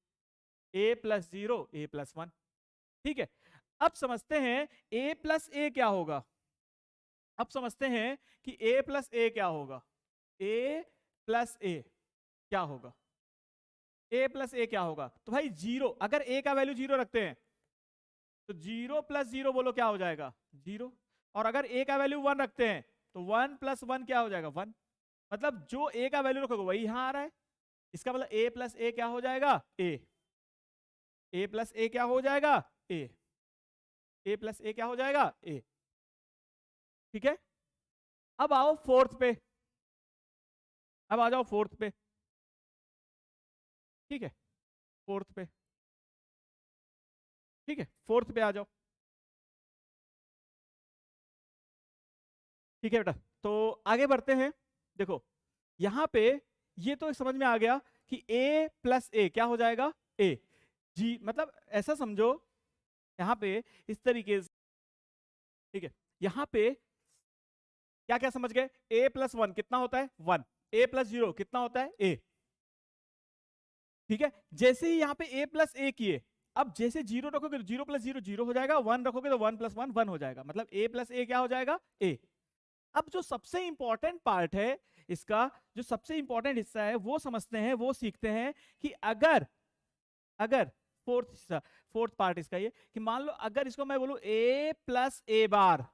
a प्लस 0, a प्लस 1। ठीक है, अब समझते हैं a प्लस a क्या होगा। अब समझते हैं कि a प्लस a क्या होगा। a प्लस a क्या होगा? a प्लस a क्या होगा? तो भाई 0, अगर a का वैल्यू 0 रखते हैं तो 0 प्लस 0 बोलो क्या हो जाएगा? 0। और अगर a का वैल्यू 1 रखते हैं तो 1 प्लस 1 क्या हो जाएगा? 1। मतलब जो a का वैल्यू रखोगे वही यहां आ रहा है। इसका मतलब a प्लस a क्या हो जाएगा? a। a प्लस a क्या हो जाएगा? a। a प्लस a क्या हो जाएगा? a। ठीक है, अब आओ फोर्थ पे, अब आ जाओ फोर्थ पे। ठीक है, फोर्थ पे, ठीक है, फोर्थ पे आ जाओ। ठीक है बेटा, तो आगे बढ़ते हैं। देखो यहां पे ये तो समझ में आ गया कि a प्लस a क्या हो जाएगा? a। जी मतलब ऐसा समझो यहां पे इस तरीके से। ठीक है, यहां पे क्या क्या समझ गए? a प्लस 1 कितना होता है? 1। a प्लस 0 कितना होता है? a। ठीक है, जैसे ही यहां पे a प्लस a किए, अब जैसे 0 रखोगे तो 0 प्लस 0 0 हो जाएगा, 1 रखोगे तो 1 प्लस 1 1 हो जाएगा। मतलब a प्लस a क्या हो जाएगा? a। अब जो सबसे इंपॉर्टेंट पार्ट है इसका, जो सबसे इंपॉर्टेंट हिस्सा है वो समझते हैं, वो सीखते हैं कि अगर अगर फोर्थ पार्ट इसका ये कि मान लो अगर इसको मैं बोलूं a plus a bar,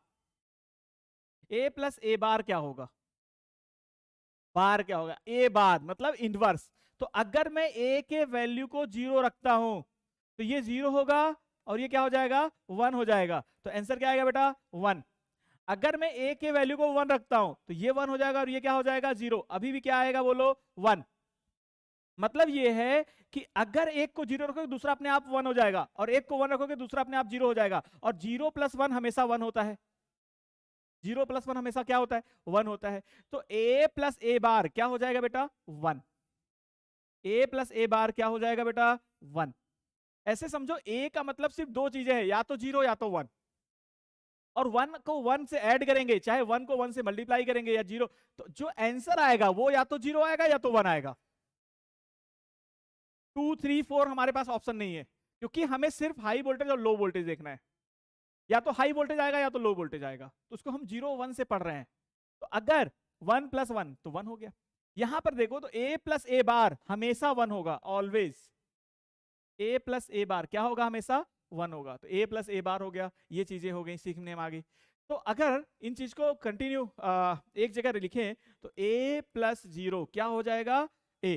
a plus a बार क्या होगा? बार क्या होगा? a बार मतलब इनवर्स। तो अगर मैं a के वैल्यू को 0 रखता हूं तो ये 0 होगा और ये क्या हो जाएगा? 1 हो जाएगा। तो आंसर क्या आएगा बेटा? 1। अगर मैं a के वैल्यू को 1 रखता हूं तो ये 1 हो जाएगा और ये क्या हो जाएगा? 0। अभी भी क्या आएगा बोलो? 1। मतलब ये है कि अगर एक को 0 रखोगे दूसरा अपने आप 1 हो जाएगा, और एक को 1 रखोगे दूसरा अपने आप 0 हो जाएगा। और 0 प्लस 1 हमेशा 1 होता है। 0 प्लस 1 हमेशा क्या होता है? 1 होता है। तो a प्लस a बार क्या हो जाएगा बेटा? 1। a प्लस a बार क्या हो जाएगा बेटा? 1। ऐसे समझो a का मतलब सिर्फ दो चीजें हैं, या तो 0 या तो 1। और 1 को 1 से ऐड करेंगे, चाहे 1 को 1 से मल्टीप्लाई करेंगे या 0, तो जो आंसर आएगा वो या तो 0 आएगा या तो 1 आएगा। 2 3 4 हमारे पास ऑप्शन नहीं है, क्योंकि हमें सिर्फ हाई वोल्टेज और लो वोल्टेज देखना है। या तो हाई वोल्टेज आएगा या तो लो वोल्टेज आएगा, तो उसको हम 0 1 से पढ़ रहे हैं। तो अगर 1 प्लस 1 तो 1 हो गया। यहां पर देखो तो a प्लस a बार हमेशा 1 होगा, ऑलवेज। a प्लस a बार क्या होगा? हमेशा 1 होगा। तो a प्लस a बार हो गया। ये चीजें हो गई, सीखने में आ गई। तो अगर इन चीज को कंटिन्यू एक जगह लिखें तो a प्लस 0 क्या हो जाएगा? a।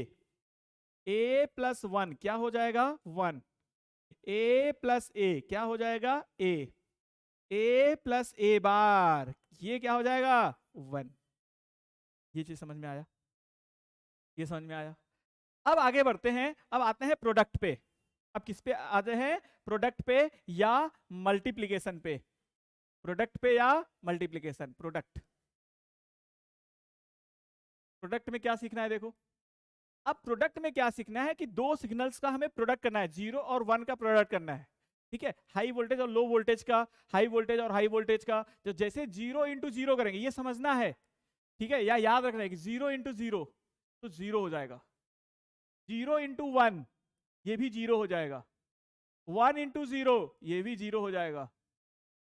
a प्लस 1 क्या हो जाएगा? 1। a प्लस a क्या हो जाएगा? a। a प्लस a बार ये क्या हो जाएगा? 1। ये चीज समझ में आया? ये समझ में आया? अब आगे बढ़ते हैं, अब आते हैं प्रोडक्ट पे। अब किस पे आते हैं? प्रोडक्ट पे या मल्टीप्लीकेशन पे। प्रोडक्ट पे या मल्टीप्लीकेशन। प्रोडक्ट में क्या सीखना है? देखो अब प्रोडक्ट में क्या सीखना है कि दो सिग्नल्स का हमें प्रोडक्ट करना है, 0 और 1 का प्रोडक्ट करना है। ठीक है, हाई वोल्टेज और लो वोल्टेज का, हाई वोल्टेज और हाई वोल्टेज का। जो जैसे 0 इंटू 0 करेंगे ये समझना है। ठीक है, या याद रखना है कि 0 इंटू 0 तो 0 हो जाएगा। 0 इंटू 1 ये भी 0 हो जाएगा। 1 इंटू 0 ये भी 0 हो जाएगा।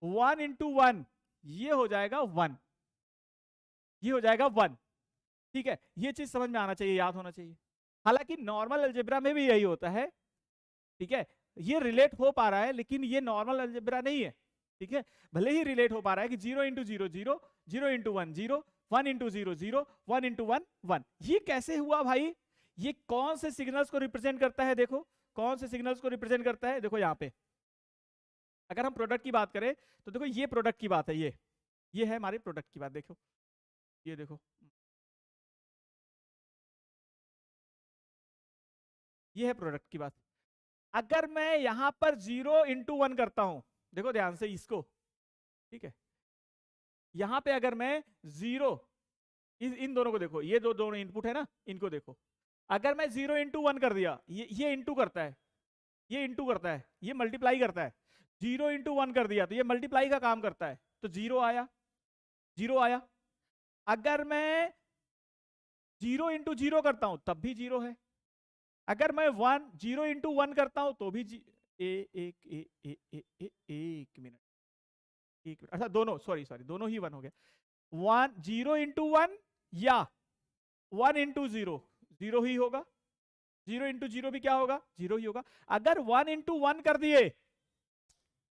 1 इंटू 1 ये हो जाएगा 1। ये हो जाएगा 1। ठीक है, ये चीज समझ में आना चाहिए, याद होना चाहिए। हालांकि नॉर्मल अलजेब्रा में भी यही होता है। ठीक है, ये रिलेट हो पा रहा है, लेकिन ये नॉर्मल अलजेब्रा नहीं है। ठीक है, भले ही रिलेट हो पा रहा है कि 0 इंटू 0 0, 0 इंटू 1 0, 1 इंटू 0 0, 1 इंटू 1 1। ये कैसे हुआ भाई? ये कौन से सिग्नल्स को रिप्रेजेंट करता है? देखो कौन से सिग्नल्स को रिप्रेजेंट करता है। देखो यहाँ पे अगर हम प्रोडक्ट की बात करें तो देखो ये प्रोडक्ट की बात है, ये है हमारे प्रोडक्ट की बात। देखो ये देखो, ये है प्रोडक्ट की बात। अगर मैं यहां पर 0 इंटू 1 करता हूं, देखो ध्यान से इसको, ठीक है, यहां पे अगर मैं 0, इन दोनों को देखो, ये दोनों इनपुट है ना, इनको देखो। अगर मैं 0 इंटू 1 कर दिया, ये इंटू करता है, ये इंटू करता है, ये मल्टीप्लाई करता है। 0 इंटू 1 कर दिया तो ये मल्टीप्लाई का काम करता है, तो 0 आया, 0 आया। अगर मैं 0 इंटू 0 करता हूं तब भी 0 है। अगर मैं 0 इंटू 1 करता हूं तो भी एक मिनट, अच्छा दोनों, सॉरी दोनों ही 1 हो गया। 0 इंटू 1 या 1 इंटू 0 0 ही होगा, 0 इंटू 0 भी क्या होगा? 0 ही होगा। अगर 1 इंटू 1 कर दिए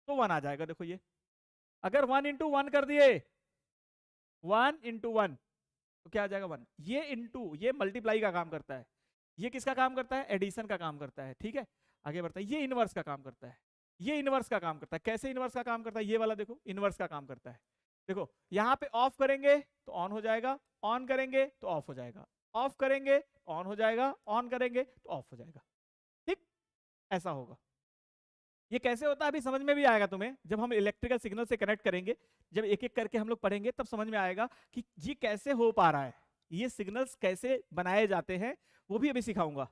तो 1 आ जाएगा। देखो ये, अगर 1 इंटू 1 कर दिए, 1 इंटू 1 तो क्या आ जाएगा? 1। ये इंटू, ये मल्टीप्लाई का काम करता है, ये किसका काम करता है? एडिशन का काम करता है। ठीक है, आगे बढ़ता है। ये इनवर्स का काम करता है, ये इनवर्स का काम करता है। कैसे इनवर्स का काम करता है? ये वाला देखो, इनवर्स का काम करता है। देखो यहां पे ऑफ करेंगे तो ऑन हो जाएगा, ऑन करेंगे तो ऑफ हो जाएगा, ऑफ करेंगे ऑन हो जाएगा, ऑन करेंगे तो ऑफ हो जाएगा। ठीक, ऐसा होगा। ये कैसे होता है अभी समझ में भी आएगा तुम्हें, जब हम इलेक्ट्रिकल सिग्नल से कनेक्ट करेंगे, जब एक एक करके हम लोग पढ़ेंगे तब समझ में आएगा कि ये कैसे हो पा रहा है, ये सिग्नल्स कैसे बनाए जाते हैं, वो भी अभी सिखाऊंगा।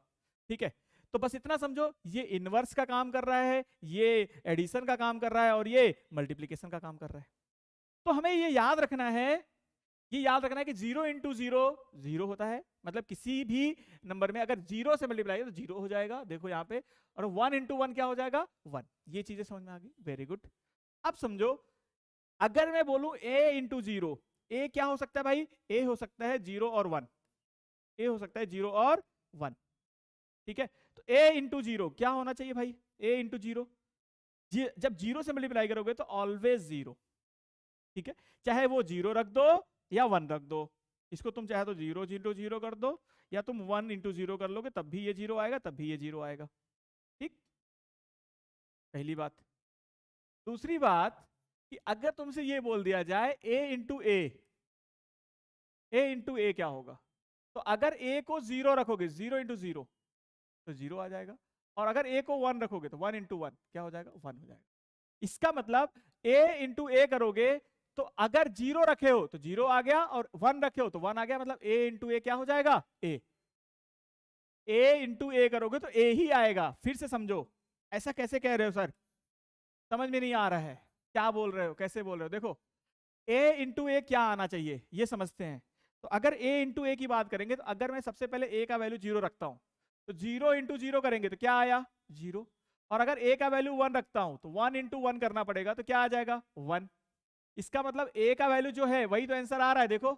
ठीक है, तो बस इतना समझो, ये इनवर्स का काम कर रहा है, ये एडिशन का काम कर रहा है, और ये मल्टीप्लीकेशन का काम कर रहा है। तो हमें ये याद रखना है, ये याद रखना है कि 0 इंटू 0 0 होता है, मतलब किसी भी नंबर में अगर 0 से मल्टीप्लाई है तो 0 हो जाएगा, देखो यहाँ पे। और 1 इंटू 1 क्या हो जाएगा? 1। ये चीजें समझ में आ गई, वेरी गुड। अब समझो, अगर मैं बोलूं a इंटू 0, ए क्या हो सकता है भाई? ए हो सकता है 0 और 1, ए हो सकता है 0 और 1। ठीक है, तो a इंटू 0 क्या होना चाहिए भाई? a इंटू 0, जब 0 से मल्टीप्लाई करोगे तो ऑलवेज 0। ठीक है, चाहे वो 0 रख दो या 1 रख दो, इसको तुम चाहे तो 0 इंटू 0 कर दो, या तुम 1 इंटू 0 कर लोगे, तब भी ये 0 आएगा, तब भी ये 0 आएगा। ठीक, पहली बात। दूसरी बात कि अगर तुमसे ये बोल दिया जाए a into A, a into A क्या होगा? तो अगर a को 0 रखोगे, 0 इंटू 0 तो 0 आ जाएगा, और अगर a को 1 रखोगे तो 1 इंटू 1 क्या हो जाएगा? 1 हो जाएगा। इसका मतलब a इंटू ए करोगे तो अगर 0 रखे हो तो 0 आ गया, और 1 रखे हो तो 1 आ गया, मतलब a इंटू ए क्या हो जाएगा? a। a इंटू ए करोगे तो a ही आएगा। फिर से समझो, ऐसा कैसे कह रहे हो सर, समझ में नहीं आ रहा है, क्या बोल रहे हो, कैसे बोल रहे हो? देखो a इंटू ए क्या आना चाहिए ये समझते हैं। तो अगर a इंटू ए की बात करेंगे तो अगर मैं सबसे पहले a का वैल्यू 0 रखता हूं तो 0 इंटू 0 करेंगे तो क्या आया? 0। और अगर a का वैल्यू 1 रखता हूं तो 1 इंटू 1 करना पड़ेगा, तो क्या आ जाएगा? 1। इसका मतलब a का वैल्यू जो है वही तो आंसर आ रहा है। देखो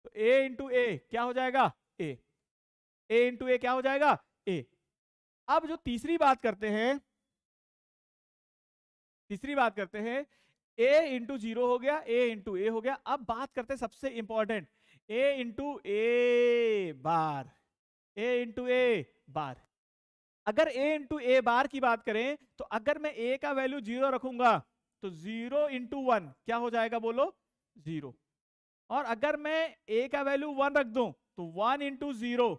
तो a इंटू ए क्या हो जाएगा? a। a इंटू ए क्या हो जाएगा? a। अब जो तीसरी बात करते हैं, a इंटू 0 हो गया, a इंटू ए हो गया। अब बात करते हैं सबसे important, a into A bar, a into A bar. अगर a इंटू ए बार की बात करें तो अगर मैं a का वैल्यू 0 रखूंगा तो 0 इंटू 1 क्या हो जाएगा? बोलो 0। और अगर मैं a का वैल्यू 1 रख दूं तो 1 इंटू 0,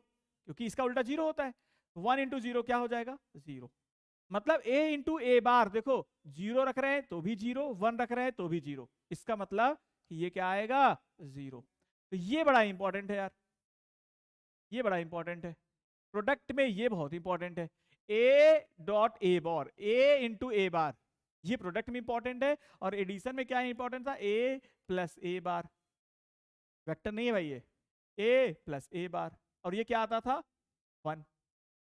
क्योंकि इसका उल्टा 0 होता है, 1 इंटू 0 क्या हो जाएगा? 0। मतलब a इंटू ए बार, देखो 0 रख रहे हैं तो भी 0, 1 रख रहे हैं तो भी 0, इसका मतलब कि ये क्या आएगा? 0। तो ये बड़ा इंपॉर्टेंट है यार, ये बड़ा इंपॉर्टेंट है प्रोडक्ट में, ये बहुत इंपॉर्टेंट है। a dot A bar, a into A bar, ये प्रोडक्ट में इंपॉर्टेंट है। और एडिशन में क्या इंपॉर्टेंट था? a plus A bar, vector नहीं है भाई, ये a प्लस ए बार। और ये क्या आता था? 1।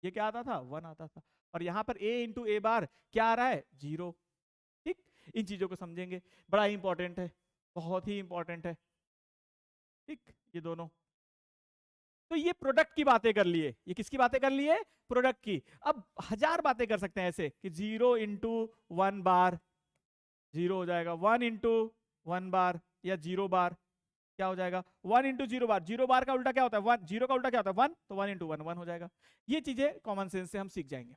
ये क्या आता था? 1 आता था। और यहां पर a इंटू ए बार क्या आ रहा है? 0। ठीक, इन चीजों को समझेंगे, बड़ा इंपॉर्टेंट है, बहुत ही इंपॉर्टेंट है। ठीक, ये दोनों। तो ये प्रोडक्ट की बातें कर लिए, ये किसकी बातें कर लिए? प्रोडक्ट की। अब 1000 बातें कर सकते हैं ऐसे कि 0 इंटू 1 बार, 0 हो जाएगा। 1 इंटू 1 बार या 0 बार क्या हो जाएगा? 1 इंटू 0 बार। 0 बार का उल्टा क्या होता है? 1। 0 का उल्टा क्या होता है? 1। तो 1 इंटू 1 1 हो जाएगा। ये चीजें कॉमन सेंस से हम सीख जाएंगे।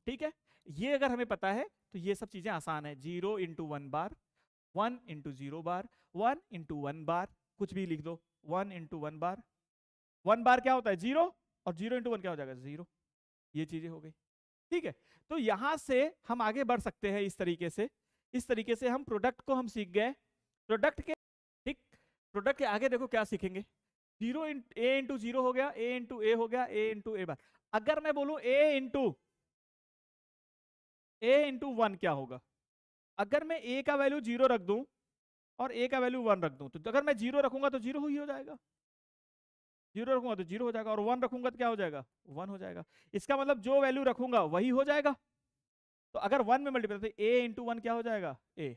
ठीक है, ये अगर हमें पता है तो ये सब चीजें आसान है। 0 इंटू 1 बार, 1 इंटू 0 बार, 1 इंटू 1 बार, कुछ भी लिख दो। 1 इंटू 1 बार, 1 बार क्या होता है? 0, और 0 इंटू 1 क्या हो जाएगा? 0। ये चीजें हो गई। ठीक है, तो यहां से हम आगे बढ़ सकते हैं। इस तरीके से हम प्रोडक्ट को हम सीख गए। प्रोडक्ट के, ठीक, प्रोडक्ट के आगे देखो क्या सीखेंगे। 0 ए इंटू 0 हो गया, ए इंटू ए हो गया, ए इंटू ए बार। अगर मैं बोलूं ए इंटू 1 क्या होगा? अगर मैं ए का वैल्यू 0 रख दूं और ए का वैल्यू 1 रख दूं, तो अगर मैं 0 रखूंगा तो 0 ही हो जाएगा, 0 रखूंगा तो 0 हो जाएगा, और 1 रखूंगा तो क्या हो जाएगा? 1 हो जाएगा। इसका मतलब जो वैल्यू रखूंगा वही हो जाएगा। तो अगर 1 में मल्टीप्लाई, तो ए इंटू 1 क्या हो जाएगा? ए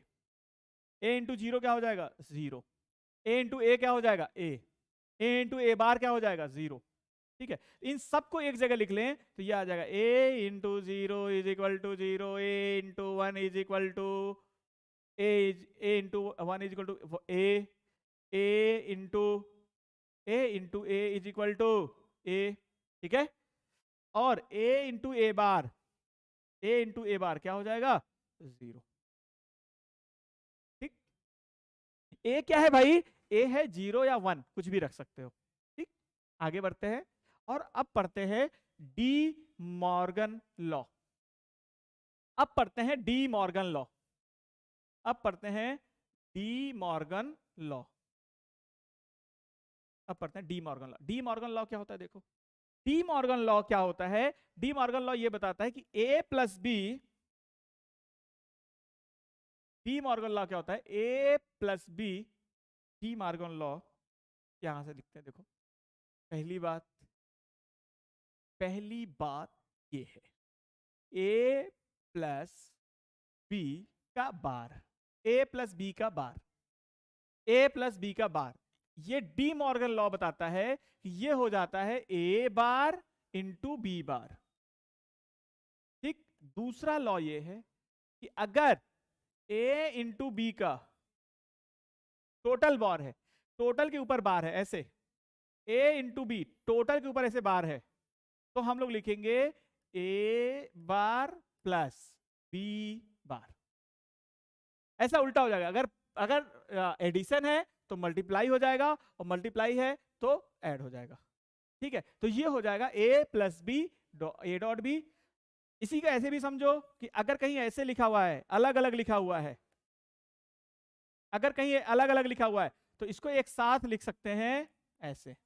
इंटू 0 क्या हो जाएगा? 0। ए इंटू ए क्या हो जाएगा? ए इंटू ए बार क्या हो जाएगा? 0। ठीक है, इन सबको एक जगह लिख लें तो ये आ जाएगा A into 0 is equal to 0, A into 1 is equal to A into 1 is equal to A into A is equal to A. ठीक है, और ए into A bar, A into A bar क्या हो जाएगा? 0। ठीक, ए क्या है भाई? ए है 0 या 1, कुछ भी रख सकते हो। ठीक, आगे बढ़ते हैं और अब पढ़ते हैं डी मॉर्गन लॉ। अब पढ़ते हैं डी मॉर्गन लॉ। अब पढ़ते हैं डी मॉर्गन लॉ। अब पढ़ते हैं D Morgan law. D Morgan law क्या होता है? देखो, डी मॉर्गन लॉ क्या होता है? डी मॉर्गन लॉ ये बताता है कि A plus B, De Morgan law क्या होता है? A plus B, De Morgan law यहां से लिखते हैं। देखो, पहली बात ये है, ए प्लस बी का बार, ए प्लस बी का बार, ए प्लस बी का बार, ये डी मॉर्गन लॉ बताता है कि ये हो जाता है ए बार इंटू बी बार। ठीक, दूसरा लॉ ये है कि अगर ए इंटू बी का टोटल बार है, टोटल के ऊपर बार है ऐसे, ए इंटू बी टोटल के ऊपर ऐसे बार है, तो हम लोग लिखेंगे ए बार प्लस बी बार। ऐसा उल्टा हो जाएगा। अगर अगर एडिशन है तो मल्टीप्लाई हो जाएगा, और मल्टीप्लाई है तो ऐड हो जाएगा। ठीक है, तो ये हो जाएगा A plus B A dot B. इसी का ऐसे भी समझो कि अगर कहीं ऐसे लिखा हुआ है, अलग अलग लिखा हुआ है, अगर कहीं अलग अलग लिखा हुआ है तो इसको एक साथ लिख सकते हैं ऐसे,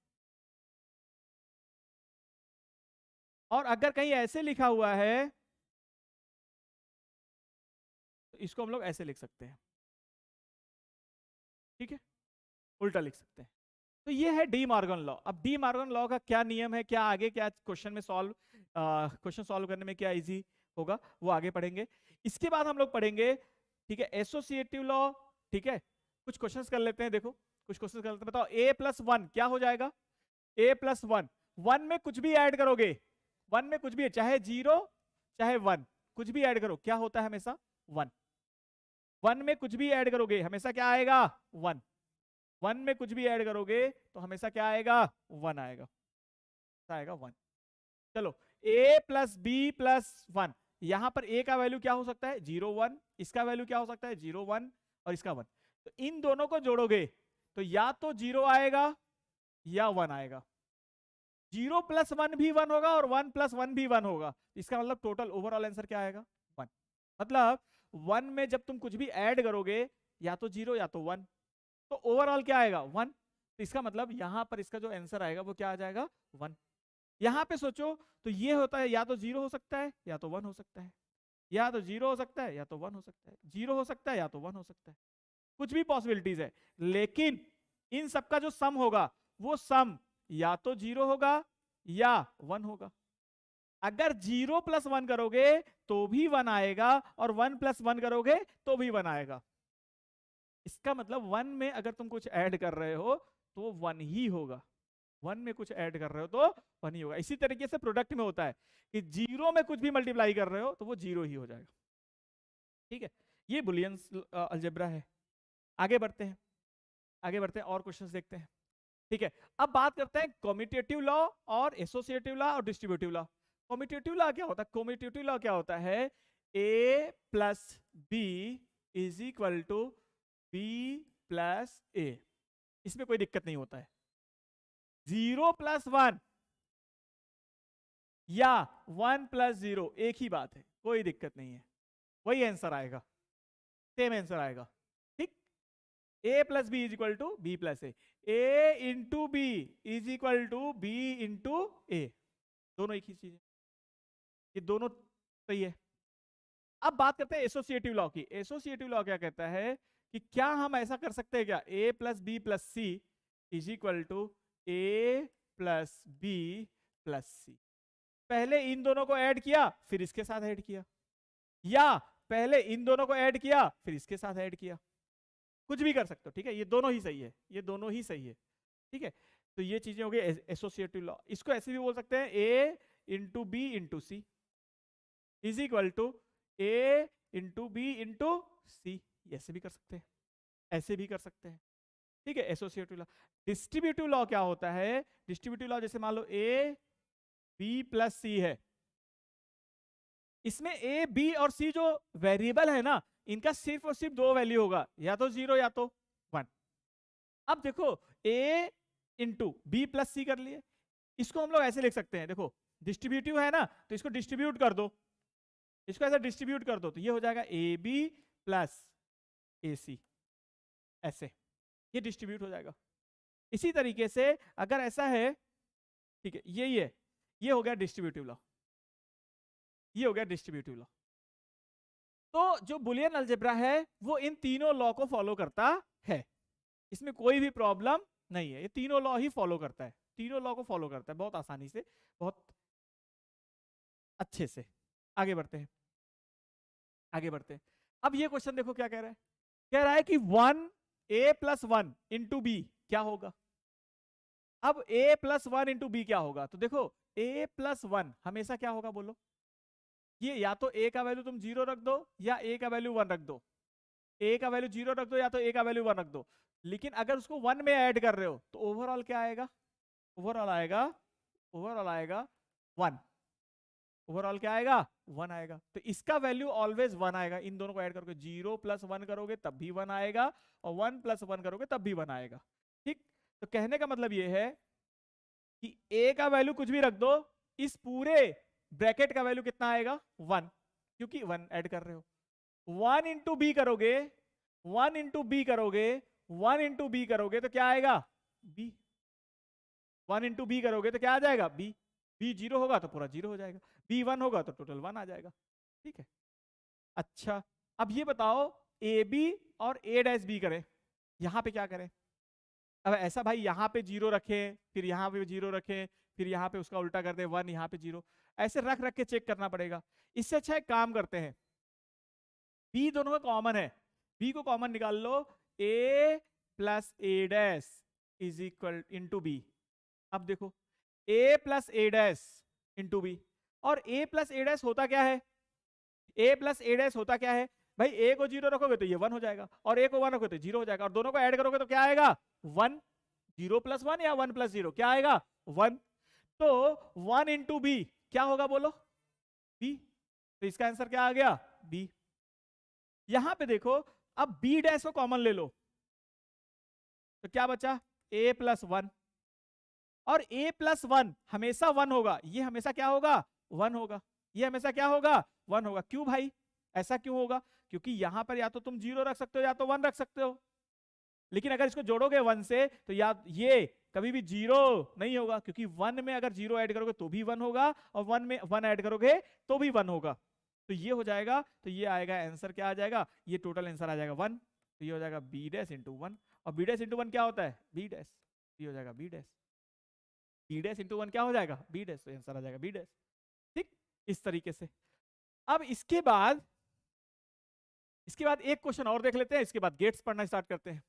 और अगर कहीं ऐसे लिखा हुआ है तो इसको हम लोग ऐसे लिख सकते हैं। ठीक है, उल्टा लिख सकते हैं। तो ये है डी मॉर्गन लॉ। अब डी मॉर्गन लॉ का क्या नियम है, क्या आगे क्या क्वेश्चन में क्वेश्चन सॉल्व करने में क्या इजी होगा, वो आगे पढ़ेंगे। इसके बाद हम लोग पढ़ेंगे, ठीक है, एसोसिएटिव लॉ। ठीक है, कुछ क्वेश्चंस कर लेते हैं। देखो, कुछ क्वेश्चंस कर लेते हैं। बताओ, ए प्लस 1 क्या हो जाएगा? ए प्लस 1, 1 में कुछ भी ऐड करोगे, 1 में कुछ भी, चाहे 0 चाहे 1, कुछ भी ऐड करो, क्या होता है? हमेशा 1। 1 में कुछ भी ऐड करोगे हमेशा क्या आएगा? 1। 1 में कुछ भी ऐड करोगे तो हमेशा क्या आएगा? 1 आएगा, आएगा 1। चलो, a प्लस बी प्लस 1, यहां पर a का वैल्यू क्या हो सकता है? 0 1, इसका वैल्यू क्या हो सकता है? 0 1, और इसका 1। तो इन दोनों को जोड़ोगे तो या तो 0 आएगा या 1 आएगा। 0 प्लस 1 भी 1 होगा और 1 प्लस 1 भी 1 होगा। इसका मतलब टोटल ओवरऑल आंसर क्या आएगा? 1। मतलब 1 में जब तुम कुछ भी ऐड करोगे या तो 0 या तो 1, तो ओवरऑल क्या आएगा? 1। तो इसका मतलब यहां पर इसका जो आंसर आएगा वो क्या आ जाएगा? 1। यहां पे सोचो तो ये होता है, या तो 0 हो सकता है या तो 1 हो सकता है, या तो 0 हो सकता है या तो 1 हो सकता है, 0 हो सकता है या तो 1 हो सकता है, कुछ भी पॉसिबिलिटीज है। लेकिन इन सबका जो सम होगा वो सम या तो 0 होगा या 1 होगा। अगर 0 प्लस 1 करोगे तो भी 1 आएगा, और 1 प्लस 1 करोगे तो भी 1 आएगा। इसका मतलब 1 में अगर तुम कुछ ऐड कर रहे हो तो 1 ही होगा, 1 में कुछ ऐड कर रहे हो तो 1 ही होगा। इसी तरीके से प्रोडक्ट में होता है कि 0 में कुछ भी मल्टीप्लाई कर रहे हो तो वो 0 ही हो जाएगा। ठीक है, ये बुलियन अलजेब्रा है। आगे बढ़ते हैं, आगे बढ़ते हैं और क्वेश्चंस देखते हैं। ठीक है, अब बात करते हैं कम्यूटेटिव लॉ और एसोसिएटिव लॉ और डिस्ट्रीब्यूटिव लॉ। कम्यूटेटिव लॉ क्या होता है? कम्यूटेटिव लॉ क्या होता है? A plus B is equal to B plus A. इसमें कोई दिक्कत नहीं होता है। 0+1 या 1+0 एक ही बात है, कोई दिक्कत नहीं है, वही आंसर आएगा, सेम आंसर आएगा। ठीक, a plus B is equal to B plus A into B is equal to B into A, दोनों एक ही चीज है, ये दोनों सही है। अब बात करते हैं एसोसिएटिव लॉ की। एसोसिएटिव लॉ क्या कहता है कि क्या हम ऐसा कर सकते हैं क्या, a plus B plus C is equal to A plus B plus C. पहले इन दोनों को ऐड किया फिर इसके साथ ऐड किया, या पहले इन दोनों को ऐड किया फिर इसके साथ ऐड किया, कुछ भी कर सकते हो। ठीक है, ये दोनों ही सही है, ये दोनों ही सही है। ठीक है, तो ये चीजें हो गई एसोसिएटिव लॉ। इसको ऐसे भी बोल सकते हैं a into B into C is equal to A into B into C, ऐसे भी कर सकते हैं, ऐसे भी कर सकते हैं। ठीक है, एसोसिएटिव लॉ। डिस्ट्रीब्यूटिव लॉ क्या होता है? डिस्ट्रीब्यूटिव लॉ जैसे मान लो ए बी प्लस सी है, इसमें ए बी और सी जो वेरिएबल है ना, इनका सिर्फ और सिर्फ दो वैल्यू होगा, या तो 0 या तो 1। अब देखो a इंटू बी प्लस सी कर लिए, इसको हम लोग ऐसे लिख सकते हैं, देखो डिस्ट्रीब्यूटिव है ना, तो इसको डिस्ट्रीब्यूट कर दो, इसको ऐसे डिस्ट्रीब्यूट कर दो, तो ये हो जाएगा ए बी प्लस ए सी, ऐसे ये डिस्ट्रीब्यूट हो जाएगा। इसी तरीके से अगर ऐसा है, ठीक है, यही है, ये हो गया डिस्ट्रीब्यूटिव लॉ, ये हो गया डिस्ट्रीब्यूटिव लॉ। तो जो बुलियन अलजेब्रा है वो इन तीनों लॉ को फॉलो करता है, इसमें कोई भी प्रॉब्लम नहीं है, ये तीनों लॉ ही फॉलो करता है, तीनों लॉ को फॉलो करता है बहुत आसानी से, बहुत अच्छे से। आगे बढ़ते हैं, आगे बढ़ते हैं। अब ये क्वेश्चन देखो क्या कह रहा है, कह रहा है कि 1a प्लस 1 इंटू बी क्या होगा। अब a प्लस 1 इंटू बी क्या होगा, तो देखो a प्लस 1 हमेशा क्या होगा बोलो, ये या तो a का वैल्यू तुम 0 रख दो या a का वैल्यू 1 रख दो, a का वैल्यू 0 रख दो या तो a का वैल्यू 1 रख दो। लेकिन अगर उसको 1 में ऐड कर रहे हो तो ओवरऑल क्या आएगा, ओवरऑल आएगा, ओवरऑल आएगा 1, ओवरऑल क्या आएगा 1 आएगा। तो इसका वैल्यू ऑलवेज 1 आएगा, इन दोनों को ऐड करोगे, 0 प्लस 1 करोगे तब भी 1 आएगा, और 1 प्लस 1 करोगे तब भी 1 आएगा। ठीक, तो कहने का मतलब ये है कि a का वैल्यू कुछ भी रख दो, इस पूरे ब्रैकेट का वैल्यू कितना आएगा 1, क्योंकि 1 ऐड कर रहे हो। 1 इंटू बी करोगे, 1 इंटू बी करोगे, 1 इंटू बी करोगे तो क्या आएगा b, 1 इंटू बी करोगे तो क्या आ जाएगा b, b 0 होगा तो पूरा 0 हो जाएगा, b 1 होगा तो टोटल 1 आ जाएगा। ठीक है, अच्छा अब ये बताओ ए बी और a डैश बी करें, यहां पे क्या करें। अब ऐसा भाई यहाँ पे 0 रखें, फिर यहाँ पे 0 रखें, फिर यहाँ पे उसका उल्टा कर दे 1, यहाँ पे 0, ऐसे रख रख के चेक करना पड़ेगा। इससे अच्छा एक काम करते हैं, b दोनों में कॉमन है, b को कॉमन निकाल लो, a plus A dash is equal into B. अब देखो a plus A dash into B, और a प्लस ए डैश होता क्या है, a प्लस ए डैश होता क्या है भाई, a को 0 रखोगे तो ये 1 हो जाएगा, और a को 1 रखोगे तो 0 हो जाएगा, और दोनों को ऐड करोगे तो क्या आएगा 1, 0 प्लस 1 या 1 प्लस 0 क्या आएगा 1। तो 1 इंटू बी क्या होगा बोलो b, तो इसका आंसर क्या आ गया b। यहां पे देखो अब b डैश को कॉमन ले लो, तो क्या बचा a प्लस 1, और a प्लस 1 हमेशा 1 होगा, ये हमेशा क्या होगा 1 होगा, ये हमेशा क्या होगा 1 होगा। क्यों भाई, ऐसा क्यों होगा, क्योंकि यहां पर या तो तुम 0 रख सकते हो या तो 1 रख सकते हो, लेकिन अगर इसको जोड़ोगे 1 से तो या ये कभी भी 0 नहीं होगा, क्योंकि 1 में अगर 0 ऐड करोगे तो भी 1 होगा, और 1 में 1 ऐड करोगे तो भी 1 होगा, तो ये हो जाएगा, तो ये आएगा आंसर क्या आ जाएगा, ये टोटल आंसर आ जाएगा 1, तो ये हो जाएगा b डैश इंटू 1, और b डैश इंटू 1 क्या होता है b डैश, ये हो जाएगा b dash, b dash into 1 क्या हो जाएगा b डैश, तो आंसर आ जाएगा b डैश। ठीक, इस तरीके से। अब इसके बाद एक क्वेश्चन और देख लेते हैं, इसके बाद गेट्स पढ़ना स्टार्ट करते हैं।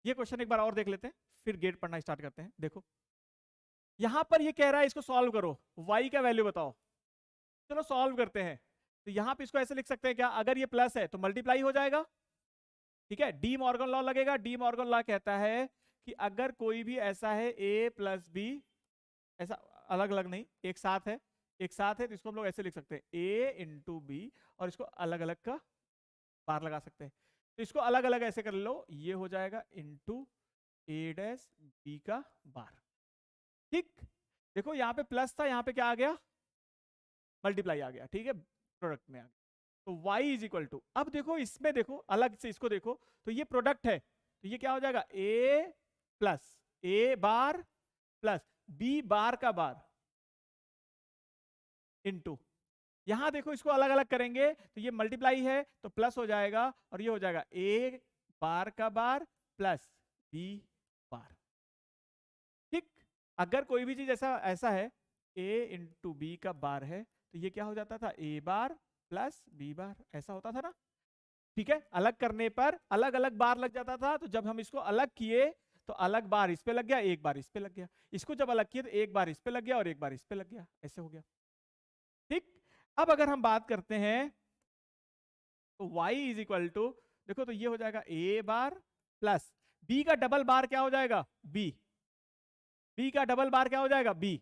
ये क्वेश्चन एक बार और देख लेते हैं, फिर गेट पढ़ना स्टार्ट करते हैं। देखो यहां पर ये कह रहा है इसको सॉल्व करो, y का वैल्यू बताओ, चलो सॉल्व करते हैं। तो यहां पे इसको ऐसे लिख सकते हैं क्या, अगर ये प्लस है तो मल्टीप्लाई हो जाएगा, ठीक है। डी मॉर्गन लॉ लगेगा। डी मॉर्गन लॉ कहता है कि अगर कोई भी ऐसा है a प्लस बी, ऐसा अलग अलग नहीं, एक साथ है, एक साथ है, तो इसको हम लोग ऐसे लिख सकते हैं a इंटू बी, और इसको अलग अलग का बार लगा सकते हैं। तो इसको अलग अलग ऐसे कर लो, ये हो जाएगा इंटू a डैश बी का बार, ठीक। देखो यहाँ पे प्लस था, यहाँ पे क्या आ गया, मल्टीप्लाई आ गया, ठीक है, प्रोडक्ट में आ गया। तो y इज इक्वल टू, अब देखो इसमें देखो अलग से इसको देखो, तो ये प्रोडक्ट है, तो ये क्या हो जाएगा a plus a bar plus b बार का बार इनटू, यहां देखो इसको अलग अलग करेंगे तो ये मल्टीप्लाई है तो प्लस हो जाएगा, और ये हो जाएगा a बार का बार प्लस b बार, ठीक। अगर कोई भी चीज ऐसा ऐसा है a इंटू बी का बार है, तो ये क्या हो जाता था a बार प्लस b बार, ऐसा होता था ना, ठीक है। अलग करने पर अलग अलग बार लग जाता था, तो जब हम इसको अलग किए तो अलग बार इस पे लग गया, एक बार इस पे लग गया, इसको जब अलग किए तो एक बार इस पे लग गया और एक बार इस पे लग गया, ऐसे हो गया, ठीक। अब अगर हम बात करते हैं तो y इज इक्वल टू, देखो तो ये हो जाएगा a बार प्लस b का डबल बार क्या हो जाएगा b, b का डबल बार क्या हो जाएगा b,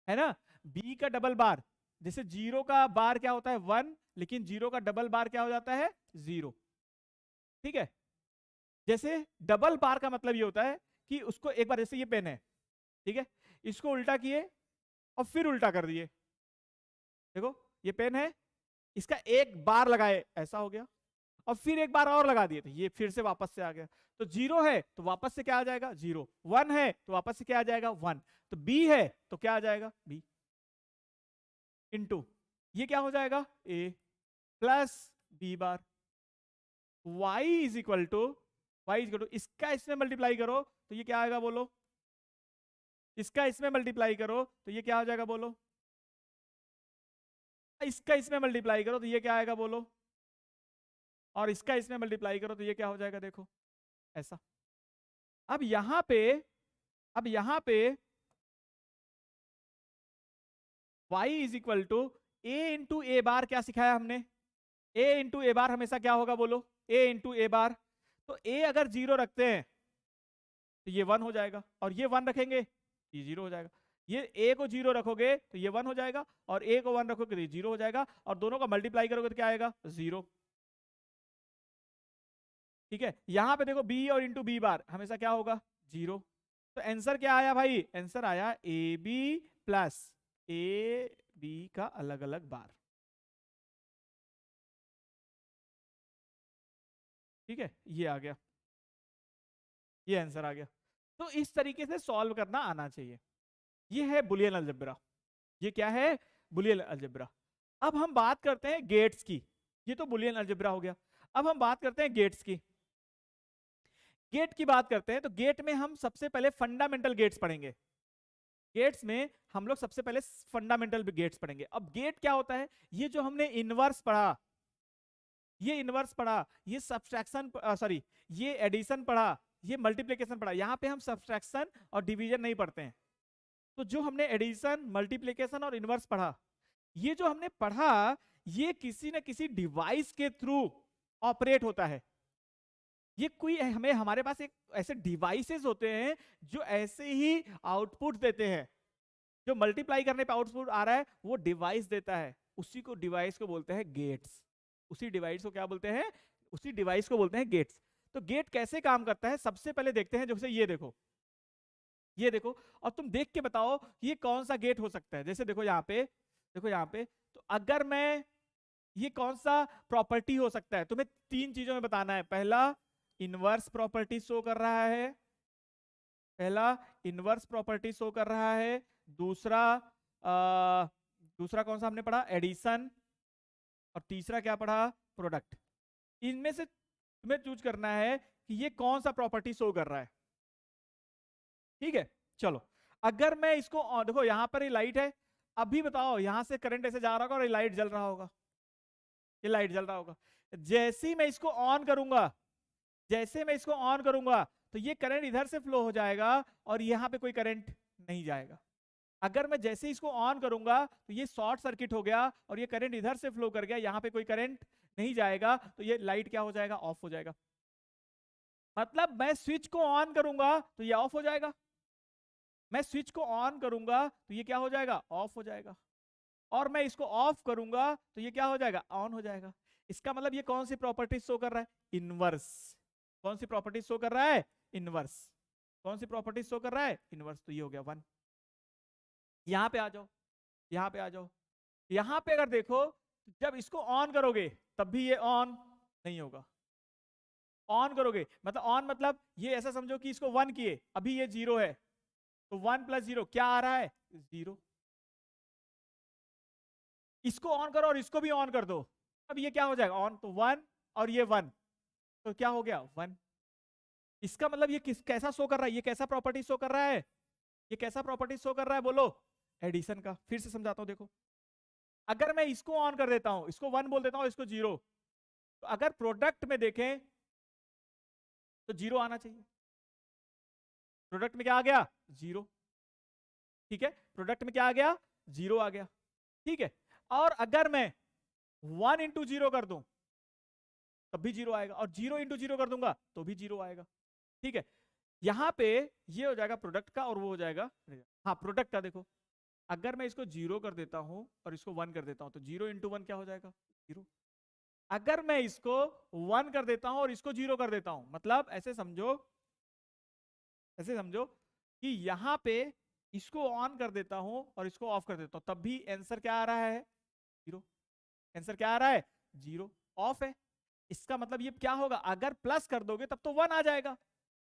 है ना, b का डबल बार, जैसे जीरो का बार क्या होता है 1, लेकिन जीरो का डबल बार क्या हो जाता है 0, ठीक है। जैसे डबल बार का मतलब ये होता है कि उसको एक बार, जैसे ये पेन है, ठीक है, इसको उल्टा किए और फिर उल्टा कर दिए, देखो ये पेन है, इसका एक बार लगाए ऐसा हो गया, और फिर एक बार और लगा दिए तो ये फिर से वापस से आ गया। तो जीरो है तो वापस से क्या आ जाएगा जीरो, 1 है तो वापस से क्या आ जाएगा 1, तो b है तो क्या आ जाएगा b इंटू, ये क्या हो जाएगा a plus b bar, y is equal to, इसका इसमें मल्टीप्लाई करो तो ये क्या आएगा बोलो, इसका इसमें मल्टीप्लाई करो तो ये क्या हो जाएगा बोलो, इसका इसमें मल्टीप्लाई करो तो ये क्या आएगा बोलो, और इसका इसमें मल्टीप्लाई करो तो ये क्या हो जाएगा, देखो ऐसा। अब यहां पे y is equal to a into A bar, क्या सिखाया हमने, a इंटू ए बार हमेशा क्या होगा बोलो, a इंटू ए बार, तो a अगर 0 रखते हैं तो ये 1 हो जाएगा, और ये 1 रखेंगे ये 0 हो जाएगा, ये a को 0 रखोगे तो ये 1 हो जाएगा, और a को 1 रखोगे तो ये 0 हो जाएगा, और दोनों का मल्टीप्लाई करोगे तो क्या आएगा 0, ठीक है। यहां पे देखो b और इंटू बी बार हमेशा क्या होगा 0, तो आंसर क्या आया भाई, आंसर आया A B plus A B का अलग अलग बार, ठीक है, ये आ गया, ये आंसर आ गया। तो इस तरीके से सॉल्व करना आना चाहिए, ये है बुलियन अलजेब्रा, ये क्या है बुलियन अलजेब्रा। अब हम बात करते हैं गेट्स की, ये तो बुलियन अलजेब्रा हो गया, अब हम बात करते हैं गेट्स की। गेट की बात करते हैं तो गेट में हम सबसे पहले फंडामेंटल गेट्स पढ़ेंगे, गेट्स में हम लोग सबसे पहले फंडामेंटल गेट्स पढ़ेंगे। अब गेट क्या होता है, ये जो हमने इनवर्स पढ़ा, ये इनवर्स पढ़ा, ये सब्सट्रैक्शन सॉरी ये एडिशन पढ़ा, ये मल्टीप्लिकेशन पढ़ा, यहां पे हम सब्सट्रैक्शन और डिवीजन नहीं पढ़ते हैं। तो जो हमने एडिशन मल्टीप्लिकेशन और इनवर्स पढ़ा, ये जो हमने पढ़ा ये किसी न किसी डिवाइस के थ्रू ऑपरेट होता है, ये कोई हमें हमारे पास एक ऐसे डिवाइसेस होते हैं जो ऐसे ही आउटपुट देते हैं, जो मल्टीप्लाई करने पे आउटपुट आ रहा है वो डिवाइस देता है, उसी को डिवाइस को बोलते हैं गेट्स, उसी डिवाइस को क्या बोलते हैं, उसी डिवाइस को बोलते हैं गेट्स। तो गेट कैसे काम करता है सबसे पहले देखते हैं, जैसे ये देखो, ये देखो, और तुम देख के बताओ ये कौन सा गेट हो सकता है। जैसे देखो यहाँ पे, देखो यहाँ पे, तो अगर मैं, ये कौन सा प्रॉपर्टी हो सकता है, तुम्हें 3 चीजों में बताना है। पहला इनवर्स प्रॉपर्टी शो कर रहा है, पहला इनवर्स प्रॉपर्टी शो कर रहा है, दूसरा दूसरा कौन सा हमने पढ़ा एडिशन, और तीसरा क्या पढ़ा प्रोडक्ट। इनमें से तुम्हें चूज करना है कि ये कौन सा प्रॉपर्टी शो कर रहा है, ठीक है। चलो अगर मैं इसको देखो यहाँ पर ये लाइट है, अभी बताओ यहां से करंट ऐसे जा रहा होगा और ये लाइट जल रहा होगा, ये लाइट जल रहा होगा, जैसे ही मैं इसको ऑन करूंगा, जैसे मैं इसको ऑन करूंगा तो ये करंट इधर से फ्लो हो जाएगा और यहां पे कोई करंट नहीं जाएगा। अगर मैं जैसे इसको ऑन करूंगा तो ये शॉर्ट सर्किट हो गया और ये करंट इधर से फ्लो कर गया, यहाँ पे कोई करंट नहीं जाएगा, तो ये लाइट क्या हो जाएगा, ऑफ हो जाएगा। मतलब मैं स्विच को ऑन करूंगा तो ये ऑफ हो जाएगा, मैं स्विच को ऑन करूंगा तो ये क्या हो जाएगा, ऑफ हो जाएगा, और मैं इसको ऑफ करूंगा तो ये क्या हो जाएगा, ऑन हो जाएगा। इसका मतलब ये कौन सी प्रॉपर्टी शो कर रहा है, इनवर्स। कौन सी प्रॉपर्टी शो कर रहा है, इनवर्स। कौन सी प्रॉपर्टी शो कर रहा है, इनवर्स। तो ये हो गया 1। यहां पे आ जाओ, यहां पे आ जाओ, यहां पे अगर देखो जब इसको ऑन करोगे तब भी ये ऑन नहीं होगा। ऑन करोगे मतलब ऑन मतलब ये ऐसा समझो कि इसको 1 किए, अभी ये 0 है, तो 1 + 0 क्या आ रहा है, 0। इसको ऑन करो और इसको भी ऑन कर दो, अब ये क्या हो जाएगा, ऑन, तो 1 और ये 1, तो क्या हो गया, 1। इसका मतलब ये कैसा शो कर रहा है, ये कैसा प्रॉपर्टी शो कर रहा है, ये कैसा प्रॉपर्टी शो कर रहा है, बोलो, एडिशन का। फिर से समझाता हूं, देखो अगर मैं इसको ऑन कर देता हूं, इसको 1 बोल देता हूं, इसको 0, तो अगर प्रोडक्ट में देखें तो 0 आना चाहिए। प्रोडक्ट में क्या आ गया, 0। ठीक है, प्रोडक्ट में क्या आ गया, 0 आ गया। ठीक है, और अगर मैं 1 × 0 कर दूं तब भी 0 आएगा, और 0 × 0 कर दूंगा तो भी 0 आएगा। ठीक है, यहां पे ये हो जाएगा प्रोडक्ट का और वो हो जाएगा, हाँ प्रोडक्ट का। देखो अगर मैं इसको 0 कर देता हूं और इसको 1 कर देता हूं तो 0 × 1 क्या हो जाएगा, 0। अगर मैं इसको 1 कर देता हूं और इसको 0 कर देता हूं, मतलब ऐसे समझो, ऐसे समझो कि यहां पे इसको ऑन कर देता हूं और इसको ऑफ कर देता हूं, तब भी आंसर क्या आ रहा है, 0। आंसर क्या आ रहा है, 0, ऑफ है। इसका मतलब ये क्या होगा, अगर प्लस कर दोगे तब तो 1 आ जाएगा,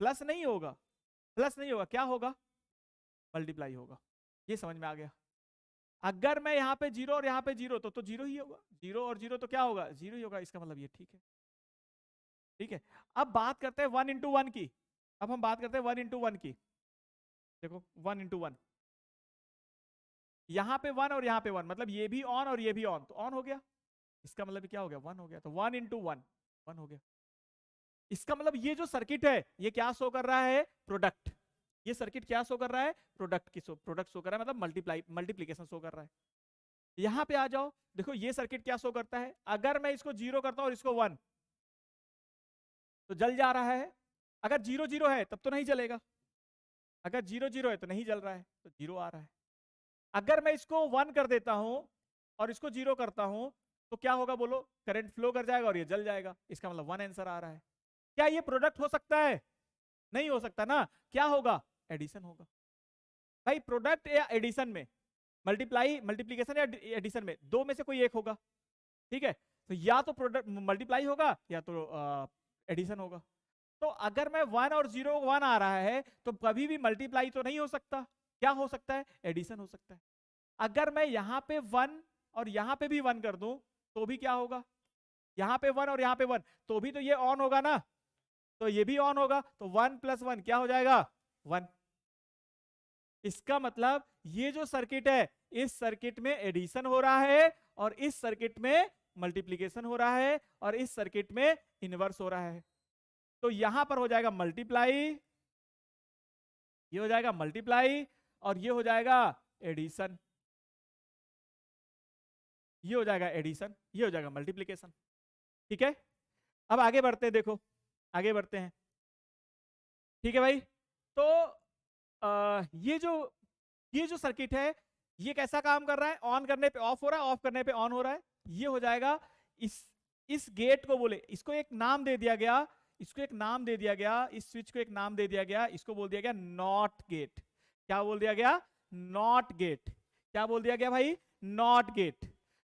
प्लस नहीं होगा, प्लस नहीं होगा, क्या होगा, मल्टीप्लाई होगा। ये समझ में आ गया। अगर मैं यहाँ पे 0 और यहाँ पे 0 तो 0 ही होगा, 0 और 0 तो क्या होगा, 0 ही होगा। इसका मतलब ये ठीक है। ठीक है, अब बात करते हैं 1 × 1 की। अब हम बात करते हैं 1 × 1 की। देखो 1 × 1, यहां पे 1 और यहां पे 1, मतलब ये भी ऑन और ये भी ऑन, तो ऑन हो गया। इसका मतलब क्या हो गया, 1 हो गया। तो 1 × 1 1 हो गया। इसका मतलब ये जो सर्किट है ये क्या शो कर रहा है, प्रोडक्ट। ये सर्किट क्या शो कर रहा है, प्रोडक्ट की प्रोडक्ट शो कर रहा है, मतलब मल्टीप्लीकेशन शो कर रहा है। यहां पे आ जाओ, देखो ये सर्किट क्या शो करता है, अगर मैं इसको 0 करता हूं और इसको 1 तो जल जा रहा है। अगर 0 0 है तब तो नहीं जलेगा, अगर 0 0 है तो नहीं जल रहा है, तो 0 आ रहा है। अगर मैं इसको 1 कर देता हूं और इसको 0 करता हूं तो क्या होगा, बोलो, करंट फ्लो कर जाएगा और ये जल जाएगा। इसका मतलब 1 आंसर आ रहा है। क्या ये प्रोडक्ट हो सकता है, नहीं हो सकता ना, क्या होगा, एडिशन होगा। भाई प्रोडक्ट या एडिशन में, मल्टीप्लीकेशन या एडिशन में, दो में से कोई एक होगा। ठीक है, तो या तो प्रोडक्ट मल्टीप्लाई होगा या तो एडिशन होगा। तो अगर मैं 1 और 0 1 आ रहा है तो कभी भी मल्टीप्लाई तो नहीं हो सकता, क्या हो सकता है, एडिशन हो सकता है। अगर मैं यहां पे 1 और यहां पे भी 1 कर दूं तो भी क्या होगा, यहां पे 1 और यहां पे 1, तो भी तो ये ऑन होगा ना, तो ये भी ऑन होगा, तो 1 + 1 क्या हो जाएगा, 1। इसका मतलब ये जो सर्किट है, इस सर्किट में एडिशन हो रहा है और इस सर्किट में मल्टीप्लीकेशन हो रहा है और इस सर्किट में इनवर्स हो रहा है। तो यहां पर हो जाएगा मल्टीप्लाई, ये हो जाएगा मल्टीप्लाई, और ये हो जाएगा एडिशन, ये हो जाएगा एडिशन, ये हो जाएगा मल्टीप्लीकेशन। ठीक है, अब आगे बढ़ते हैं, देखो आगे बढ़ते हैं। ठीक है भाई, तो ये जो सर्किट है ये कैसा काम कर रहा है, ऑन करने पे ऑफ हो रहा है, ऑफ करने पे ऑन हो रहा है। ये हो जाएगा, इस गेट को बोले, इसको एक नाम दे दिया गया, इसको एक नाम दे दिया गया, इस स्विच को एक नाम दे दिया गया, इसको बोल दिया गया नॉट गेट। क्या बोल दिया गया, नॉट गेट। क्या बोल दिया गया भाई, नॉट गेट।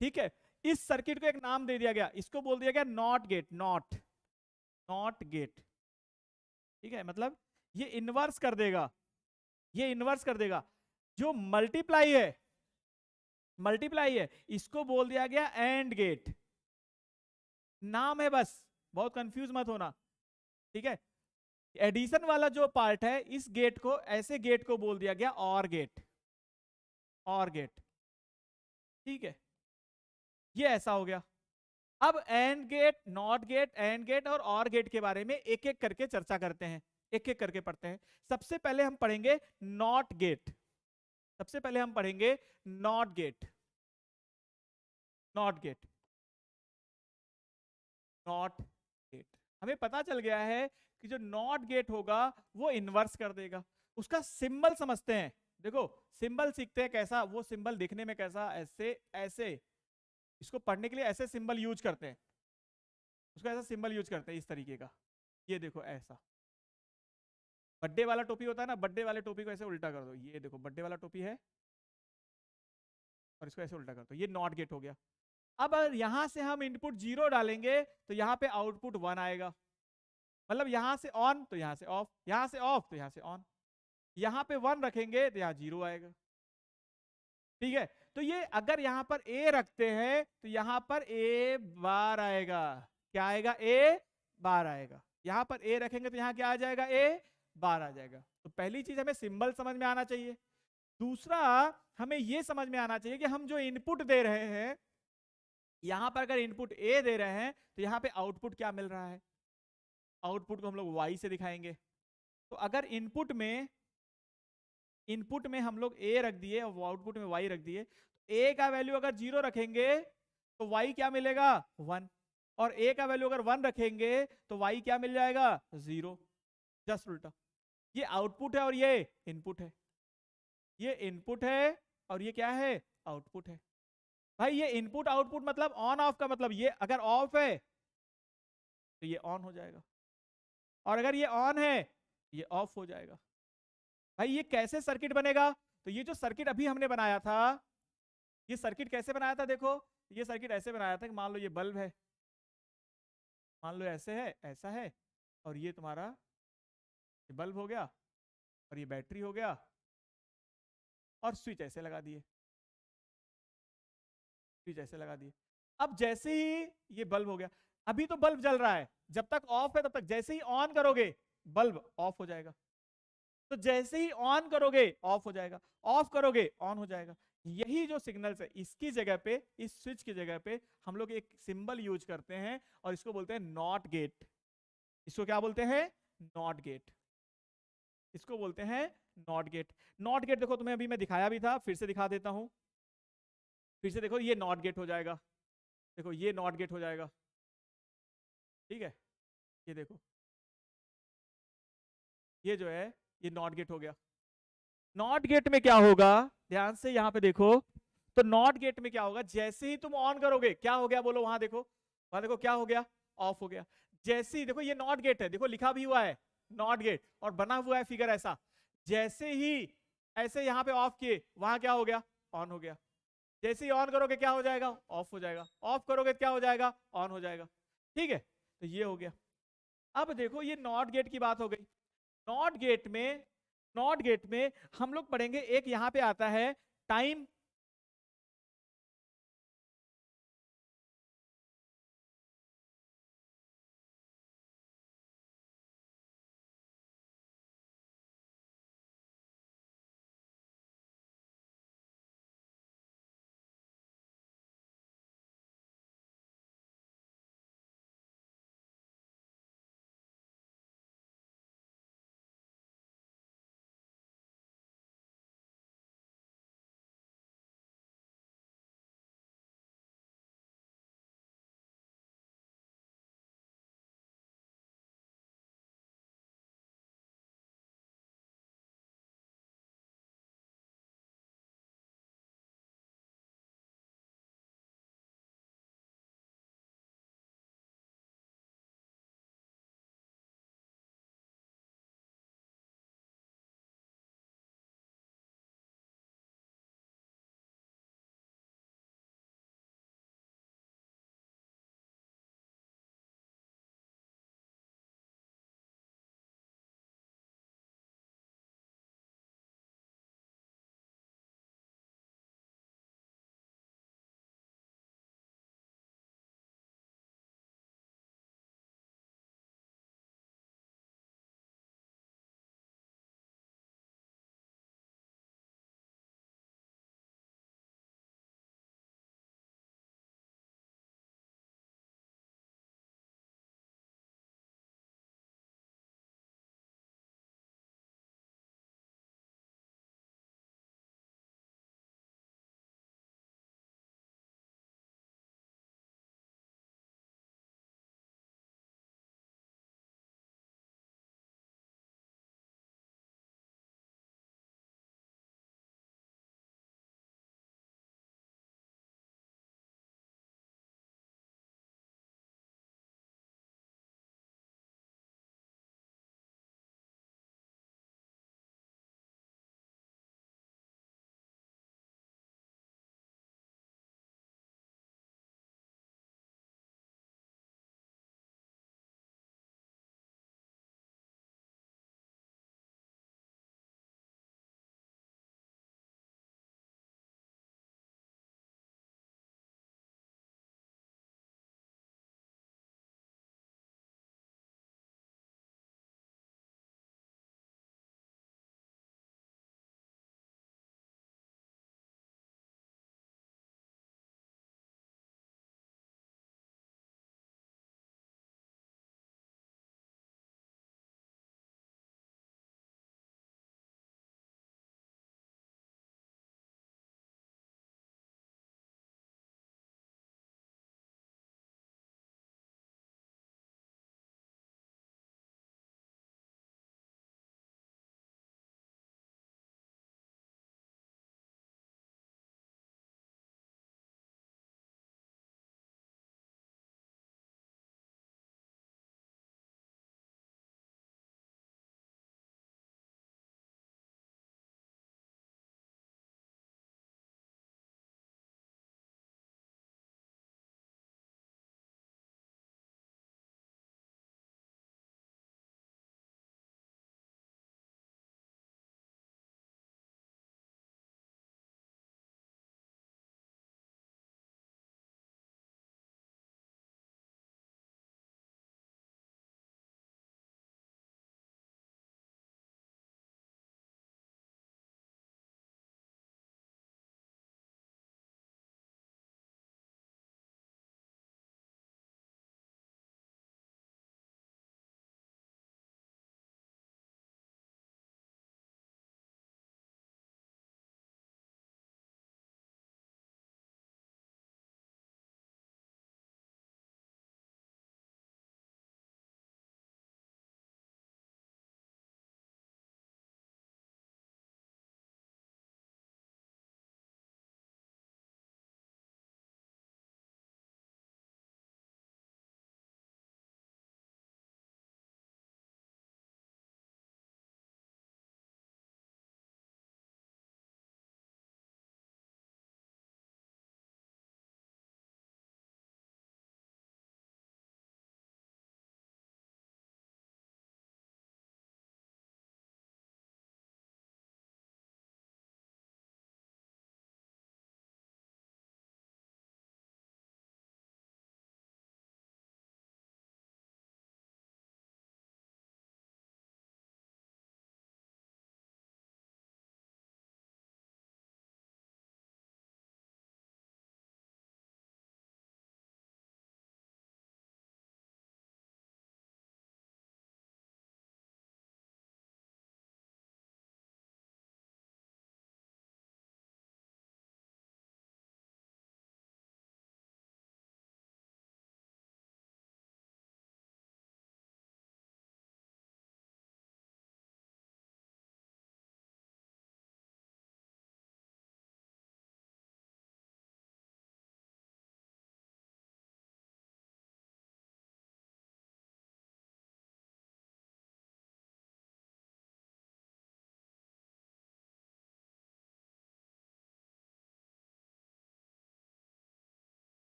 ठीक है, इस सर्किट को एक नाम दे दिया गया, इसको बोल दिया गया नॉट गेट, नॉट गेट। ठीक है, मतलब ये इन्वर्स कर देगा, ये इन्वर्स कर देगा। जो मल्टीप्लाई है इसको बोल दिया गया एंड गेट। नाम है बस, बहुत कंफ्यूज मत होना। ठीक है, एडिशन वाला जो पार्ट है, इस गेट को, ऐसे गेट को बोल दिया गया और गेट, और गेट। ठीक है, ये ऐसा हो गया। अब AND gate, NOT gate, AND gate और गेट के बारे में एक एक करके चर्चा करते हैं, एक एक करके पढ़ते हैं। सबसे पहले हम पढ़ेंगे नॉट गेट। सबसे पहले हम पढ़ेंगे not gate. NOT gate, NOT gate, हमें पता चल गया है कि जो नॉट गेट होगा वो इन्वर्स कर देगा। उसका सिंबल समझते हैं, देखो सिंबल सीखते हैं कैसा, वो सिंबल दिखने में कैसा, ऐसे ऐसे, इसको पढ़ने के लिए ऐसे सिंबल यूज करते हैं, उसका ऐसा सिंबल यूज करते हैं इस तरीके का, ये देखो ऐसा। बर्थडे वाला टोपी होता है ना, बर्थडे वाले टोपी को ऐसे उल्टा कर दो, ये देखो बर्थडे वाला टोपी है और इसको ऐसे उल्टा कर दो, ये नॉट गेट हो गया। अब अगर यहां से हम इनपुट 0 डालेंगे तो यहाँ पे आउटपुट 1 आएगा, मतलब यहां से ऑन तो यहां से ऑफ, यहां से ऑफ तो यहां से ऑन, यहां पे 1 रखेंगे तो यहां 0 आएगा। ठीक है, तो ये अगर यहां पर ए रखते हैं तो यहां पर ए बार आएगा, क्या आएगा, ए बार आएगा। यहां पर ए रखेंगे तो यहां क्या आ जाएगा, ए बार आ जाएगा। तो पहली चीज हमें सिंबल समझ में आना चाहिए। दूसरा हमें यह समझ में आना चाहिए कि हम जो इनपुट दे रहे हैं, यहां पर अगर इनपुट ए दे रहे हैं तो यहां पे आउटपुट क्या मिल रहा है, आउटपुट को हम लोग y से दिखाएंगे। तो अगर इनपुट में हम लोग a रख दिए और आउटपुट में y रख दिए, तो a का वैल्यू अगर 0 रखेंगे तो y क्या मिलेगा, 1, और a का वैल्यू अगर 1 रखेंगे तो y क्या मिल जाएगा, 0। जस्ट उल्टा, ये आउटपुट है और ये इनपुट है, ये इनपुट है और ये क्या है, आउटपुट है। भाई ये इनपुट आउटपुट मतलब ऑन ऑफ का मतलब, ये अगर ऑफ है तो ये ऑन हो जाएगा, और अगर ये ऑन है ये ऑफ हो जाएगा। भाई ये कैसे सर्किट बनेगा, तो ये जो सर्किट अभी हमने बनाया था, ये सर्किट कैसे बनाया था, देखो ये सर्किट ऐसे बनाया था कि मान लो ये बल्ब है, मान लो ऐसे है, ऐसा है, और ये तुम्हारा ये बल्ब हो गया और ये बैटरी हो गया, और स्विच ऐसे लगा दिए, स्विच ऐसे लगा दिए। अब जैसे ही ये बल्ब हो गया, अभी तो बल्ब जल रहा है, जब तक ऑफ है तब तक, जैसे ही ऑन करोगे बल्ब ऑफ हो जाएगा, तो जैसे ही ऑन करोगे ऑफ हो जाएगा, ऑफ करोगे ऑन हो जाएगा। यही जो सिग्नल्स है, इसकी जगह पे, इस स्विच की जगह पे हम लोग एक सिंबल यूज करते हैं और इसको बोलते हैं नॉट गेट। इसको क्या बोलते हैं, नॉट गेट, इसको बोलते हैं नॉट गेट। नॉट गेट देखो तुम्हें अभी मैं दिखाया भी था, फिर से दिखा देता हूं, फिर से देखो ये नॉट गेट हो जाएगा, देखो ये नॉट गेट हो जाएगा, ठीक है, ये देखो ये जो है ये नॉट गेट हो गया। नॉट गेट में क्या होगा, ध्यान से यहां पे देखो, तो नॉट गेट में क्या होगा, जैसे ही तुम ऑन करोगे क्या हो गया, बोलो वहां देखो, वहां देखो क्या हो गया, ऑफ हो गया। जैसे ही देखो ये नॉट गेट है, देखो लिखा भी हुआ है नॉट गेट और बना हुआ है फिगर ऐसा, जैसे ही ऐसे यहां पे ऑफ किए वहां क्या हो गया, ऑन हो गया। जैसे ही ऑन करोगे क्या हो जाएगा, ऑफ हो जाएगा, ऑफ करोगे क्या हो जाएगा, ऑन हो जाएगा। ठीक है, तो ये हो गया। अब देखो ये नॉट गेट की बात हो गई। नॉट गेट में हम लोग पढ़ेंगे, एक यहां पे आता है टाइम